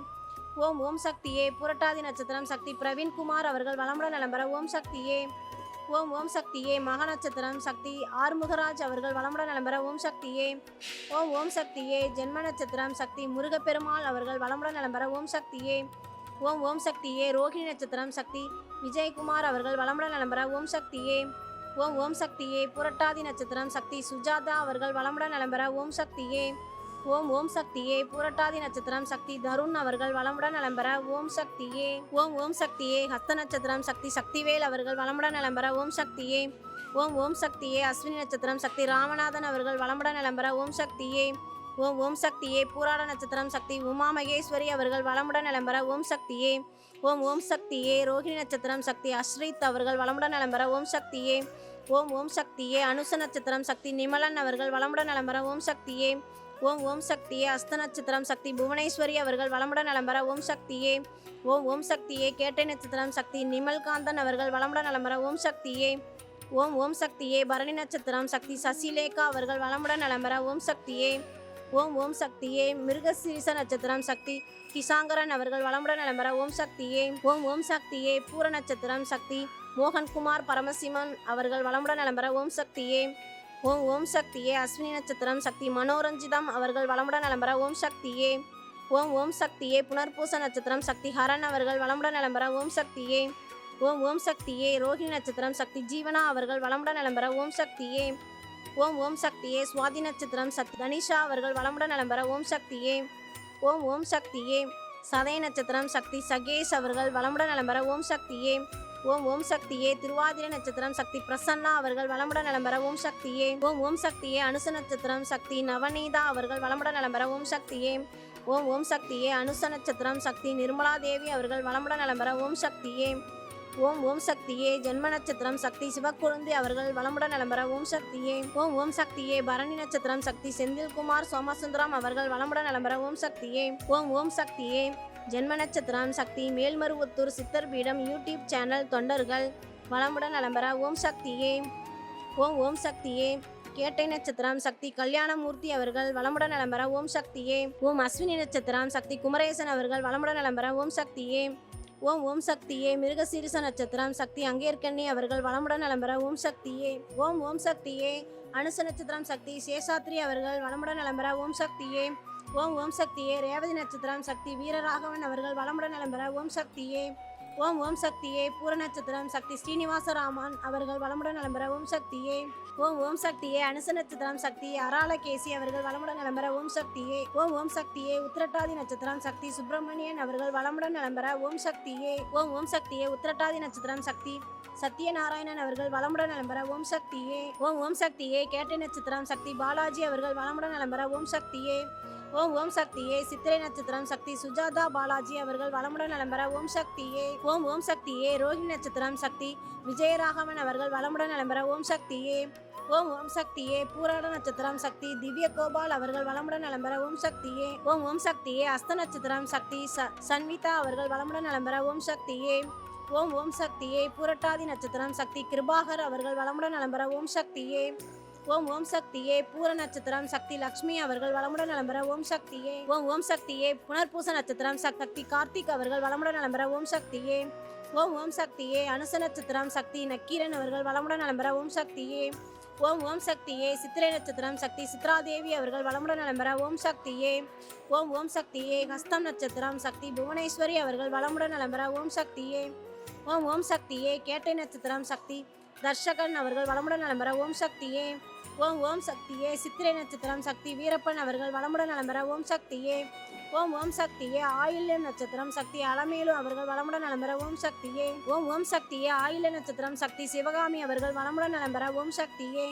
ஓம் ஓம் சக்தியே. புரட்டாதி நட்சத்திரம் சக்தி பிரவீன்குமார் அவர்கள் வளமுடன் நலம் பெற ஓம் சக்தியே. ஓம் ஓம் சக்தியே. மக நட்சத்திரம் சக்தி ஆறுமுகராஜ் அவர்கள் வளமுடன் நலம் பெற ஓம் சக்தியே. ஓம் ஓம் சக்தியே. ஜென்ம நட்சத்திரம் சக்தி முருகப்பெருமாள் அவர்கள் வளமுடன் நலம் பெற ஓம் சக்தியே. ஓம் ஓம் சக்தியே. ரோஹிணி நட்சத்திரம் சக்தி விஜயகுமார் அவர்கள் வளமுடன் நலம் பெற ஓம் சக்தியே. ஓம் ஓம் சக்தியே. புரட்டாதி நட்சத்திரம் சக்தி சுஜாதா அவர்கள் வளமுடன் நலம் பெற ஓம் சக்தியே. ஓம் ஓம் சக்தியே. புரட்டாதி நட்சத்திரம் சக்தி தருண் அவர்கள் வளமுடன் நலம் பெற ஓம் சக்தியே. ஓம் ஓம் சக்தியே. ஹஸ்த நட்சத்திரம் சக்தி சக்திவேல் அவர்கள் வளமுடன் நலம் பெற ஓம் சக்தியே. ஓம் ஓம் சக்தியே. அஸ்வினி நட்சத்திரம் சக்தி ராமநாதன் அவர்கள் வளமுடன் நலம் பெற ஓம் சக்தியே. ஓம் ஓம் சக்தியே. பூராட நட்சத்திரம் சக்தி உமா மகேஸ்வரி அவர்கள் வளமுடன் நலம் பெற ஓம் சக்தியே. ஓம் ஓம் சக்தியே. ரோஹிணி நட்சத்திரம் சக்தி அஸ்ரித் அவர்கள் வளமுடன் நலம் பெற ஓம் சக்தியே. ஓம் ஓம் சக்தியே. அனுச நட்சத்திரம் சக்தி நிமலன் அவர்கள் வளமுடன் நலம் பெற ஓம் சக்தியே. ஓம் ஓம் சக்தியே. அஸ்த நட்சத்திரம் சக்தி புவனேஸ்வரி அவர்கள் வளமுடன் நலம் பெற ஓம் சக்தியே. ஓம் ஓம் சக்தியே. கேட்டை நட்சத்திரம் சக்தி நிமல்காந்தன் அவர்கள் வளமுடன் நலம் பெற ஓம் சக்தியே. ஓம் ஓம் சக்தியே. பரணி நட்சத்திரம் சக்தி சசிலேகா அவர்கள் வளமுடன் நலம் பெற ஓம் சக்தியே. ஓம் ஓம் சக்தியே. மிருகசீரிச நட்சத்திரம் சக்தி கிசாங்கரன் அவர்கள் வளமுடன் நலம் பெற ஓம் சக்தியே. ஓம் ஓம் சக்தியே. பூர நட்சத்திரம் சக்தி மோகன்குமார் பரமசிவன் அவர்கள் வளமுடன் நலம் பெற ஓம் சக்தியே. ஓம் ஓம் சக்தியே. அஸ்வினி நட்சத்திரம் சக்தி மனோரஞ்சிதம் அவர்கள் வளமுடன் நலம் பெற ஓம் சக்தியே. ஓம் ஓம் சக்தியே. புனர்பூச நட்சத்திரம் சக்தி ஹரன் அவர்கள் வளமுடன் நலம் பெற ஓம் சக்தியே. ஓம் ஓம் சக்தியே. ரோஹிணி நட்சத்திரம் சக்தி ஜீவனா அவர்கள் வளமுடன் நலம் பெற ஓம் சக்தியே. ஓம் ஓம் சக்தியே. சுவாதி நட்சத்திரம் சக்தி தனிஷா அவர்கள் வளமுடன் நலம் பெற ஓம் சக்தியே. ஓம் ஓம் சக்தியே. சதய நட்சத்திரம் சக்தி சகேஷ் அவர்கள் வளமுடன் நலம் பெற ஓம் சக்தியே. ஓம் ஓம் சக்தியே. திருவாதிரை நட்சத்திரம் சக்தி பிரசன்னா அவர்கள் வளமுடன் நலம் பெற ஓம் சக்தியே. ஓம் ஓம் சக்தியே. அனுச நட்சத்திரம் சக்தி நவநீதா அவர்கள் வளமுடன் நலம் பெற ஓம் சக்தியே. ஓம் ஓம் சக்தியே. அனுச நட்சத்திரம் சக்தி நிர்மலா தேவி அவர்கள் வளமுடன் நலம் பெற ஓம் சக்தியே. ஓம் ஓம் சக்தியே. ஜென்ம நட்சத்திரம் சக்தி சிவக்குழந்தை அவர்கள் வளமுடன் நலம் பெற ஓம் சக்தியே. ஓம் ஓம் சக்தியே. பரணி நட்சத்திரம் சக்தி செந்தில்குமார் சோமசுந்தரம் அவர்கள் வளமுடன் நலம் பெற ஓம் சக்தியே. ஓம் ஓம் சக்தியே. ஜென்ம நட்சத்திரம் சக்தி மேல்மருவத்தூர் சித்தர் பீடம் யூடியூப் சேனல் தொண்டர்கள் வளமுடன் நலம் பெற ஓம் சக்தியே. ஓம் ஓம் சக்தியே. கேட்டை நட்சத்திரம் சக்தி கல்யாணமூர்த்தி அவர்கள் வளமுடன் நலம் பெற ஓம் சக்தியே. ஓம் அஸ்வினி நட்சத்திரம் சக்தி குமரேசன் அவர்கள் வளமுடன் நலம் பெற ஓம் சக்தியே. ஓம் ஓம் சக்தியே. மிருகசீரிச நட்சத்திரம் சக்தி அங்கேற்கண்ணி அவர்கள் வளமுடன் நலம் பெற ஓம் சக்தியே. ஓம் ஓம் சக்தியே. அனுச நட்சத்திரம் சக்தி சேஷாத்ரி அவர்கள் வளமுடன் நலம் பெற ஓம் சக்தியே. ஓம் ஓம் சக்தியே. ரேவதி நட்சத்திரம் சக்தி வீரராகவன் அவர்கள் வளமுடன் நலம் பெற ஓம் சக்தியே. ஓம் ஓம் சக்தியே. பூர நட்சத்திரம் சக்தி ஸ்ரீனிவாசராமன் அவர்கள் வளமுடன் நலம் பெற ஓம் சக்தியே. ஓம் ஓம் சக்தியே. அனுச நட்சத்திரம் சக்தி அராளகேசி அவர்கள் வளமுடன் நலம் பெற ஓம் சக்தியே. ஓம் ஓம் சக்தியே. உத்திரட்டாதி நட்சத்திரம் சக்தி சுப்பிரமணியன் அவர்கள் வளமுடன் நலம் பெற ஓம் சக்தியே. ஓம் ஓம் சக்தியே. உத்திரட்டாதி நட்சத்திரம் சக்தி சத்யநாராயணன் அவர்கள் வளமுடன் நலம் பெற ஓம் சக்தியே. ஓம் ஓம் சக்தியே. கேட்டை நட்சத்திரம் சக்தி பாலாஜி அவர்கள் வளமுடன் நலம் பெற ஓம் சக்தியே. ஓம் ஓம் சக்தியே. சித்திரை நட்சத்திரம் சக்தி சுஜாதா பாலாஜி அவர்கள் வளமுடன் நலம் பெற ஓம் சக்தியே. ஓம் ஓம் சக்தியே. ரோஹிணி நட்சத்திரம் சக்தி விஜயராகவன் அவர்கள் வளமுடன் நலம் பெற ஓம் சக்தியே. ஓம் ஓம் சக்தியே. பூராட நட்சத்திரம் சக்தி திவ்ய கோபால் அவர்கள் வளமுடன் நலம் பெற ஓம் சக்தியே. ஓம் ஓம் சக்தியே. அஸ்த நட்சத்திரம் சக்தி சன்விதா அவர்கள் வளமுடன் நலம் பெற ஓம் சக்தியே. ஓம் ஓம் சக்தியே. புரட்டாதி நட்சத்திரம் சக்தி கிருபாகர் அவர்கள் வளமுடன் நலம் பெற ஓம் சக்தியே. ஓம் ஓம் சக்தியே. பூர நட்சத்திரம் சக்தி லக்ஷ்மி அவர்கள் வளமுடன் நலம் பெற ஓம் சக்தியே. ஓம் ஓம் சக்தியே. புனர்பூச நட்சத்திரம் சக்தி கார்த்திக் அவர்கள் வளமுடன் நலம் பெற ஓம் சக்தியே. ஓம் ஓம் சக்தியே. அனுச நட்சத்திரம் சக்தி நக்கீரன் அவர்கள் வளமுடன் நலம் பெற ஓம் சக்தியே. ஓம் ஓம் சக்தியே. சித்திரை நட்சத்திரம் சக்தி சித்ராதேவி அவர்கள் வளமுடன் நலம் பெற ஓம் சக்தியே. ஓம் ஓம் சக்தியே. ஹஸ்தம் நட்சத்திரம் சக்தி புவனேஸ்வரி அவர்கள் வளமுடன் நலம் பெற ஓம் சக்தியே. ஓம் ஓம் சக்தியே. கேட்டை நட்சத்திரம் சக்தி தர்ஷகன் அவர்கள் வளமுடன் நலம் பெற ஓம் சக்தியே. ஓம் ஓம் சக்தியே. சித்திரை நட்சத்திரம் சக்தி வீரப்பன் அவர்கள் வளமுடன் நலம் பெற ஓம் சக்தியே. ஓம் ஓம் சக்தியே. ஆயில்யம் நட்சத்திரம் சக்தி அலமேலு அவர்கள் வளமுடன் நலம் பெற ஓம் சக்தியே. ஓம் ஓம் சக்தியே. ஆயில்ய நட்சத்திரம் சக்தி சிவகாமி அவர்கள் வளமுடன் நலம் பெற ஓம் சக்தியே.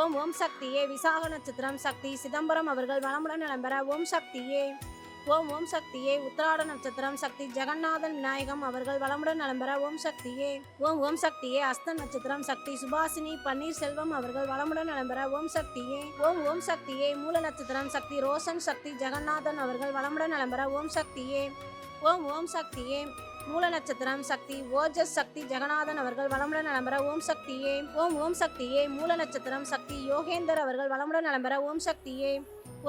ஓம் ஓம் சக்தியே. விசாக நட்சத்திரம் சக்தி சிதம்பரம் அவர்கள் வளமுடன் நலம் பெற ஓம் சக்தியே. ஓம் ஓம் சக்தியே. உத்திராட நட்சத்திரம் சக்தி ஜெகநாதன் விநாயகம் அவர்கள் வளமுடன் நலம் பெற ஓம் சக்தியே. ஓம் ஓம் சக்தியே. அஸ்த நட்சத்திரம் சக்தி சுபாசினி பன்னீர்செல்வம் அவர்கள் வளமுடன் நலம் பெற ஓம் சக்தியே. ஓம் ஓம் சக்தியே. மூல நட்சத்திரம் சக்தி ரோஷன் சக்தி ஜெகநாதன் அவர்கள் வளமுடன் நலம் பெற ஓம் சக்தியே. ஓம் ஓம் சக்தியே. மூல நட்சத்திரம் சக்தி ஓஜஸ் சக்தி ஜெகநாதன் அவர்கள் வளமுடன் நலம் பெற ஓம் சக்தியே. ஓம் ஓம் சக்தியே. மூல நட்சத்திரம் சக்தி யோகேந்தர் அவர்கள் வளமுடன் நலம் பெற ஓம் சக்தியே.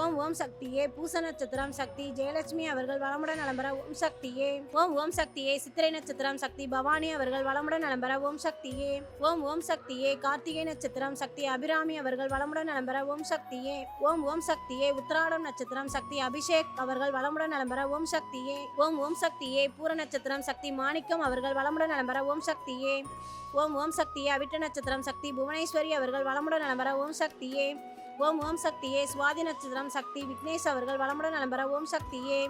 ஓம் ஓம் சக்தியே. பூச நட்சத்திரம் சக்தி ஜெயலட்சுமி அவர்கள் வளமுடன் நலம் பெற ஓம் சக்தியே. ஓம் ஓம் சக்தியே. சித்திரை நட்சத்திரம் சக்தி பவானி அவர்கள் வளமுடன் நலம் பெற ஓம் சக்தியே. ஓம் ஓம் சக்தியே. கார்த்திகை நட்சத்திரம் சக்தி அபிராமி அவர்கள் வளமுடன் நலம் பெற ஓம் சக்தியே. ஓம் ஓம் சக்தியே. உத்திராடம் நட்சத்திரம் சக்தி அபிஷேக் அவர்கள் வளமுடன் நலம் பெற ஓம் சக்தியே. ஓம் ஓம் சக்தியே. பூர நட்சத்திரம் சக்தி மாணிக்கம் அவர்கள் வளமுடன் நலம் பெற ஓம் சக்தியே. ஓம் ஓம் சக்தியே. அவிட்ட நட்சத்திரம் சக்தி புவனேஸ்வரி அவர்கள் வளமுடன் நலம் பெற ஓம் சக்தியே. ஓம் ஓம் சக்தியே. சுவாதி நட்சத்திரம் சக்தி விக்னேஷ் அவர்கள் வளமுடன் நலம் பெற ஓம் சக்தியே.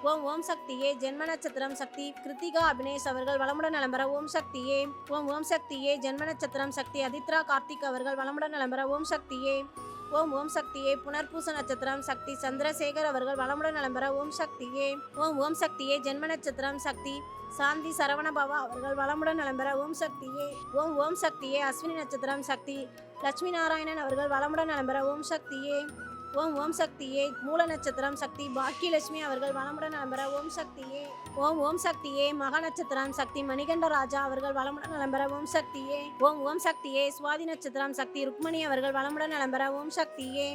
ஓம் ஓம் சக்தியே. ஜென்ம நட்சத்திரம் சக்தி கிருத்திகா அபினேஷ் அவர்கள் வளமுடன் நலம் பெற ஓம் சக்தியே. ஓம் ஓம் சக்தியே. ஜென்ம நட்சத்திரம் சக்தி அதித்ரா கார்த்திக் அவர்கள் வளமுடன் நலம் பெற ஓம் சக்தியே. ஓம் ஓம் சக்தியே. புனர்பூச நட்சத்திரம் சக்தி சந்திரசேகர் அவர்கள் வளமுடன் நலம் பெற ஓம் சக்தியே. ஓம் ஓம் சக்தியே. ஜென்ம நட்சத்திரம் சக்தி சாந்தி சரவணபவா அவர்கள் வளமுடன் நலம் பெற ஓம் சக்தியே. ஓம் ஓம் சக்தியே. அஸ்வினி நட்சத்திரம் சக்தி லட்சுமி நாராயணன் அவர்கள் வளமுடன் நலம் பெற ஓம் சக்தியே. ஓம் ஓம் சக்தியே. மூல நட்சத்திரம் சக்தி பாக்கியலட்சுமி அவர்கள் வளமுடன் நலம் பெற ஓம் சக்தியே. ஓம் ஓம் சக்தியே. மக நட்சத்திரம் சக்தி மணிகண்ட ராஜா அவர்கள் வளமுடன் நலம் பெற ஓம் சக்தியே. ஓம் ஓம் சக்தியே. சுவாதி நட்சத்திரம் சக்தி ருக்மணி அவர்கள் வளமுடன் நலம் பெற ஓம் சக்தியே.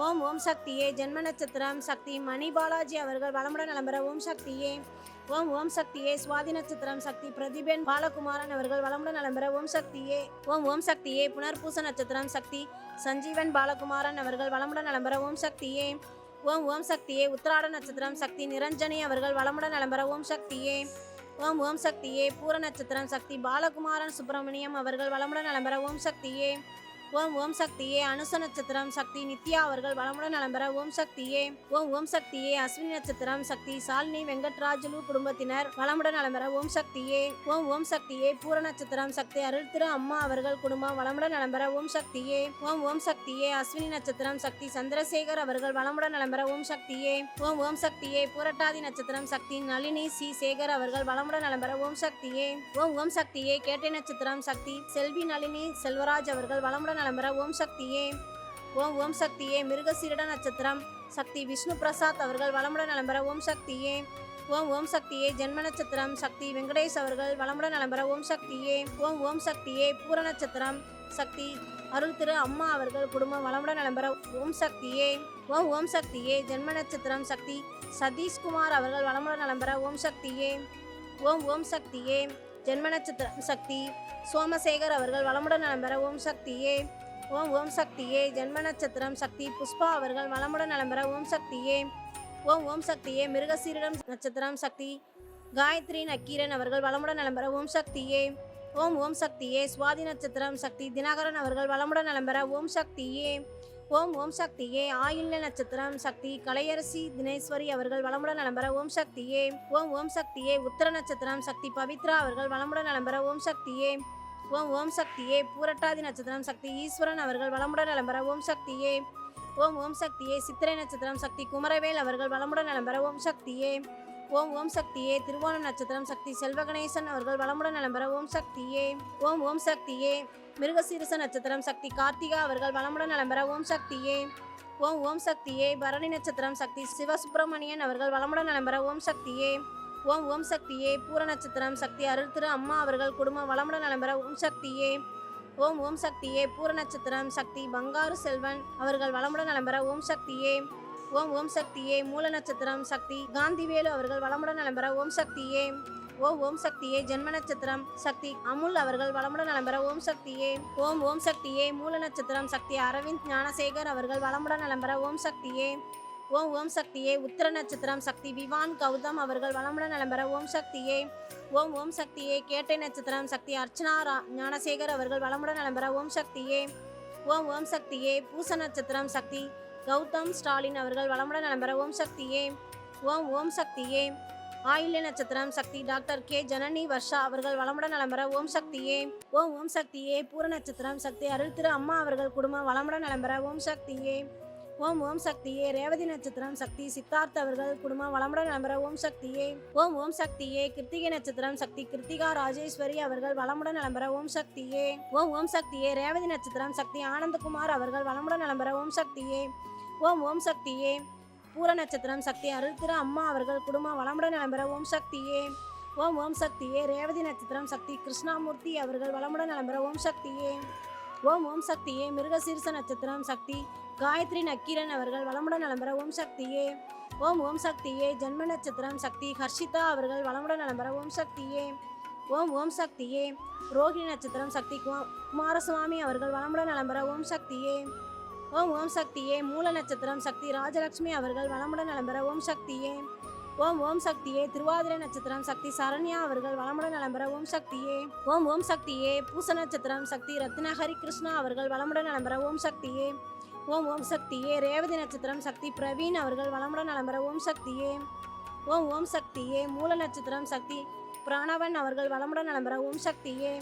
ஓம் ஓம் சக்தியே. ஜென்ம நட்சத்திரம் சக்தி மணி பாலாஜி அவர்கள் வளமுடன் நலம் பெற ஓம் சக்தியே. ஓம் ஓம் சக்தியே. சுவாதி நட்சத்திரம் சக்தி பிரதிபென் பாலகுமாரன் அவர்கள் வளமுடன் நலம் பெற ஓம் சக்தியே. ஓம் ஓம் சக்தியே. புனர்பூச நட்சத்திரம் சக்தி சஞ்சீவன் பாலகுமாரன் அவர்கள் வளமுடன் நலம் பெற ஓம் சக்தியே. ஓம் ஓம் சக்தியே. உத்திராட நட்சத்திரம் சக்தி நிரஞ்சனி அவர்கள் வளமுடன் நலம் பெற ஓம் சக்தியே. ஓம் ஓம் சக்தியே. பூர நட்சத்திரம் சக்தி பாலகுமாரன் சுப்பிரமணியம் அவர்கள் வளமுடன் நலம் பெற ஓம் சக்தியே. ஓம் ஓம் சக்தியே. அனுச நட்சத்திரம் சக்தி நித்யா அவர்கள் வளமுடன் நலம் பெற ஓம் சக்தியே. ஓம் ஓம் சக்தியே. அஸ்வினி நட்சத்திரம் சக்தி சாலினி வெங்கட்ராஜுலு குடும்பத்தினர் வளமுடன் நலம் பெற ஓம் சக்தியே. ஓம் ஓம் சக்தியே. பூர நட்சத்திரம் சக்தி அருள் திரு அம்மா அவர்கள் குடும்பம் வளமுடன் நலம் பெற ஓம் சக்தியே. ஓம் ஓம் சக்தியே. அஸ்வினி நட்சத்திரம் சக்தி சந்திரசேகர் அவர்கள் வளமுடன் நலம் பெற ஓம் சக்தியே. ஓம் ஓம் சக்தியே. பூரட்டாதி நட்சத்திரம் சக்தி நளினி சி சேகர் அவர்கள் வளமுடன் நலம் பெற ஓம் சக்தியே. ஓம் ஓம் சக்தியே. கேட்டை நட்சத்திரம் சக்தி செல்வி நளினி செல்வராஜ் அவர்கள் வளமுடன் நலம் பெற ஓம் சக்தியே. ஓம் ஓம் சக்தியே. மிருகசீரிட நட்சத்திரம் சக்தி விஷ்ணு பிரசாத் அவர்கள் வளமுடன் நலம் பெற ஓம் சக்தியே. ஓம் ஓம் சக்தியே. ஜென்ம நட்சத்திரம் சக்தி வெங்கடேஷ் அவர்கள் வளமுடன் நலம் பெற ஓம் சக்தியே. ஓம் ஓம் சக்தியே. பூர நட்சத்திரம் சக்தி அருள் திரு அம்மா அவர்கள் குடும்பம் வளமுடன் நலம் பெற ஓம் சக்தியே. ஓம் ஓம் சக்தியே. ஜென்ம நட்சத்திரம் சக்தி சதீஷ்குமார் அவர்கள் வளமுடன் நலம் பெற ஓம் சக்தியே. ஓம் ஓம் சக்தியே. ஜென்ம நட்சத்திரம் சக்தி சோமசேகர் அவர்கள் வளமுடன் நலம் பெற ஓம் சக்தியே. ஓம் ஓம் சக்தியே. ஜென்ம நட்சத்திரம் சக்தி புஷ்பா அவர்கள் வளமுடன் நலம் பெற ஓம் சக்தியே. ஓம் ஓம் சக்தியே. மிருகசீரிடம் நட்சத்திரம் சக்தி காயத்ரி நக்கீரன் அவர்கள் வளமுடன் நலம் பெற ஓம் சக்தியே. ஓம் ஓம் சக்தியே. சுவாதி நட்சத்திரம் சக்தி தினகரன் அவர்கள் வளமுடன் நலம் பெற ஓம் சக்தியே. ஓம் ஓம் சக்தியே. ஆயில்ய நட்சத்திரம் சக்தி கலையரசி தினேஸ்வரி அவர்கள் வளமுடன் நலம் பெற ஓம் சக்தியே. ஓம் ஓம் சக்தியே. உத்திர நட்சத்திரம் சக்தி பவித்ரா அவர்கள் வளமுடன் நலம் பெற ஓம் சக்தியே. ஓம் ஓம் சக்தியே. பூரட்டாதி நட்சத்திரம் சக்தி ஈஸ்வரன் அவர்கள் வளமுடன் நலம் பெற ஓம் சக்தியே. ஓம் ஓம் சக்தியே. சித்திரை நட்சத்திரம் சக்தி குமரவேல் அவர்கள் வளமுடன் நலம் பெற ஓம் சக்தியே. ஓம் ஓம் சக்தியே. திருவோணம் நட்சத்திரம் சக்தி செல்வகணேசன் அவர்கள் வளமுடன் நலம் பெற ஓம் சக்தியே. ஓம் ஓம் சக்தியே. மிருகசீரிச நட்சத்திரம் சக்தி கார்த்திகா அவர்கள் வளமுடன் நலம் பெற ஓம் சக்தியே. ஓம் ஓம் சக்தியே. பரணி நட்சத்திரம் சக்தி சிவசுப்பிரமணியன் அவர்கள் வளமுடன் நலம் பெற ஓம் சக்தியே. ஓம் ஓம் சக்தியே. பூர நட்சத்திரம் சக்தி அருள் திரு அம்மா அவர்கள் குடும்பம் வளமுடன் நலம் பெற ஓம் சக்தியே. ஓம் ஓம் சக்தியே. பூர நட்சத்திரம் சக்தி பங்காரு செல்வன் அவர்கள் வளமுடன் நலம் பெற ஓம் சக்தியே. ஓம் ஓம் சக்தியே. மூல நட்சத்திரம் சக்தி காந்திவேலு அவர்கள் வளமுடன் நலம் பெற ஓம் சக்தியே. ஓம் ஓம் சக்தியே. ஜென்ம நட்சத்திரம் சக்தி அமுல் அவர்கள் வளமுடன் நலம் பெற ஓம் சக்தியே. ஓம் ஓம் சக்தியே. மூல நட்சத்திரம் சக்தி அரவிந்த் ஞானசேகர் அவர்கள் வளமுடன் நலம் பெற ஓம் சக்தியே. ஓம் ஓம் சக்தியே. உத்திர நட்சத்திரம் சக்தி விவான் கௌதம் அவர்கள் வளமுடன் நலம் பெற ஓம் சக்தியே. ஓம் ஓம் சக்தியே. கேட்டை நட்சத்திரம் சக்தி அர்ச்சனா ஞானசேகர் அவர்கள் வளமுடன் நலம் பெற ஓம் சக்தியே. ஓம் ஓம் சக்தியே. பூச நட்சத்திரம் சக்தி கௌதம் ஸ்டாலின் அவர்கள் வளமுடன் நலம் பெற ஓம் சக்தியே. ஓம் ஓம் சக்தியே. ஆயில்ய நட்சத்திரம் சக்தி டாக்டர் கே ஜனனி வர்ஷா அவர்கள் வளமுடன் நலம் பெற ஓம் சக்தியே. ஓம் ஓம் சக்தியே. பூர நட்சத்திரம் சக்தி அருள் திரு அம்மா அவர்கள் குடும்பம் வளமுடன் நலம் பெற ஓம் சக்தியே. ஓம் ஓம் சக்தியே. ரேவதி நட்சத்திரம் சக்தி சித்தார்த் அவர்கள் குடும்பம் வளமுடன் நலம் பெற ஓம் சக்தியே. ஓம் ஓம் சக்தியே. கிருத்திகை நட்சத்திரம் சக்தி கிருத்திகா ராஜேஸ்வரி அவர்கள் வளமுடன் நலம் பெற ஓம் சக்தியே. ஓம் ஓம் சக்தியே. ரேவதி நட்சத்திரம் சக்தி ஆனந்தகுமார் அவர்கள் வளமுடன் நலம் பெற ஓம் சக்தியே. ஓம் ஓம் சக்தியே. பூர நட்சத்திரம் சக்தி அருள் திரு அம்மா அவர்கள் குடும்பம் வளமுடன் நலம் பெற ஓம் சக்தியே. ஓம் ஓம் சக்தியே. ரேவதி நட்சத்திரம் சக்தி கிருஷ்ணாமூர்த்தி அவர்கள் வளமுடன் நலம் பெற ஓம் சக்தியே. ஓம் ஓம் சக்தியே. மிருகசீரிச நட்சத்திரம் சக்தி காயத்ரி நக்கீரன் அவர்கள் வளமுடன் நலம் பெற ஓம் சக்தியே. ஓம் ஓம் சக்தியே. ஜென்ம நட்சத்திரம் சக்தி ஹர்ஷிதா அவர்கள் வளமுடன் நலம் பெற ஓம் சக்தியே. ஓம் ஓம் சக்தியே. ரோஹிணி நட்சத்திரம் சக்தி குமாரசுவாமி அவர்கள் வளமுடன் நலம் பெற ஓம் சக்தியே. ஓம் ஓம் சக்தியே. மூல நட்சத்திரம் சக்தி ராஜலட்சுமி அவர்கள் வளமுடன் நலம் பெற ஓம் சக்தியே. ஓம் ஓம் சக்தியே. திருவாதிரை நட்சத்திரம் சக்தி சரண்யா அவர்கள் வளமுடன் நலம் பெற ஓம் சக்தியே. ஓம் ஓம் சக்தியே. பூச நட்சத்திரம் சக்தி ரத்னஹரி கிருஷ்ணா அவர்கள் வளமுடன் நலம் பெற ஓம் சக்தியே. ஓம் ஓம் சக்தியே. ரேவதி நட்சத்திரம் சக்தி பிரவீன் அவர்கள் வளமுடன் நலம் பெற ஓம் சக்தியே. ஓம் ஓம் சக்தியே. மூல நட்சத்திரம் சக்தி பிராணவன் அவர்கள் வளமுடன் நலம் பெற ஓம் சக்தியே.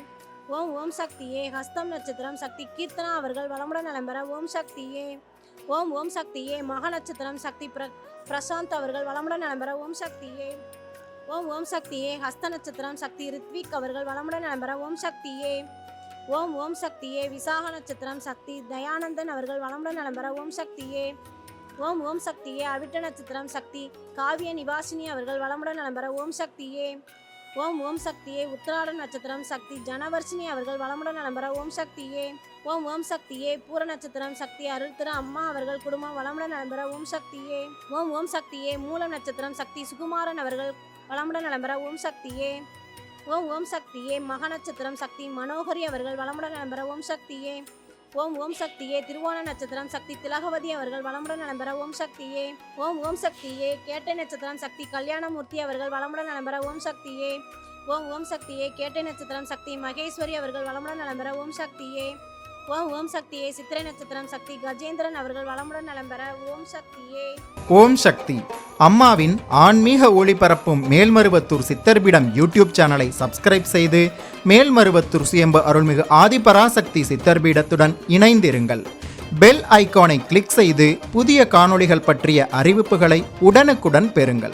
ஓம் ஓம் சக்தியே. ஹஸ்தம் நட்சத்திரம் சக்தி கீர்த்தனா அவர்கள் வளமுடன் நலம் பெற ஓம் சக்தியே. ஓம் ஓம் சக்தியே. மக நட்சத்திரம் சக்தி பிரசாந்த் அவர்கள் வளமுடன் நலம் பெற ஓம் சக்தியே. ஓம் ஓம் சக்தியே. ஹஸ்த நட்சத்திரம் சக்தி ரித்விக் அவர்கள் வளமுடன் நலம் பெற ஓம் சக்தியே. ஓம் ஓம் சக்தியே. விசாக நட்சத்திரம் சக்தி தயானந்தன் அவர்கள் வளமுடன் நலம் பெற ஓம் சக்தியே. ஓம் ஓம் சக்தியே. அவிட்ட நட்சத்திரம் சக்தி காவிய நிவாசினி அவர்கள் வளமுடன் நலம் பெற ஓம் சக்தியே. ஓம் ஓம் சக்தியே. உத்திராட நட்சத்திரம் சக்தி ஜனவர்ஷினி அவர்கள் வளமுடன் நலம் பெற ஓம் சக்தியே. ஓம் ஓம் சக்தியே. பூர நட்சத்திரம் சக்தி அருள் திரு அம்மா அவர்கள் குடும்பம் வளமுடன் நலம் பெற ஓம் சக்தியே. ஓம் ஓம் சக்தியே. மூல நட்சத்திரம் சக்தி சுகுமாரன் அவர்கள் வளமுடன் நலம் பெற ஓம் சக்தியே. ஓம் ஓம் சக்தியே. மக நட்சத்திரம் சக்தி மனோகரி அவர்கள் வளமுடன் நலம் பெற ஓம் சக்தியே. ஓம் ஓம் சக்தியே. திருவோண நட்சத்திரம் சக்தி திலகவதி அவர்கள் வளமுடன் நலம் பெற ஓம் சக்தியே. ஓம் ஓம் சக்தியே. கேட்டை நட்சத்திரம் சக்தி கல்யாணமூர்த்தி அவர்கள் வளமுடன் நலம் பெற ஓம் சக்தியே. ஓம் ஓம் சக்தியே. கேட்டை நட்சத்திரம் சக்தி மகேஸ்வரி அவர்கள் வளமுடன் நலம் பெற ஓம் சக்தியே. ஓம் ஓம் சக்தியே. சித்திரை நட்சத்திரம் சக்தி கஜேந்திரன் அவர்கள் வளமுடன் நலம் பெற ஓம் சக்தியே. ஓம் சக்தி. அம்மாவின் ஆன்மீக ஒளிபரப்பும் மேல்மருவத்தூர் சித்தர்பீடம் யூடியூப் சேனலை சப்ஸ்கிரைப் செய்து மேல்மருவத்தூர் சுயம்பு அருள்மிகு ஆதிபராசக்தி சித்தர்பீடத்துடன் இணைந்திருங்கள். பெல் ஐகானை கிளிக் செய்து புதிய காணொளிகள் பற்றிய அறிவிப்புகளை உடனுக்குடன் பெறுங்கள்.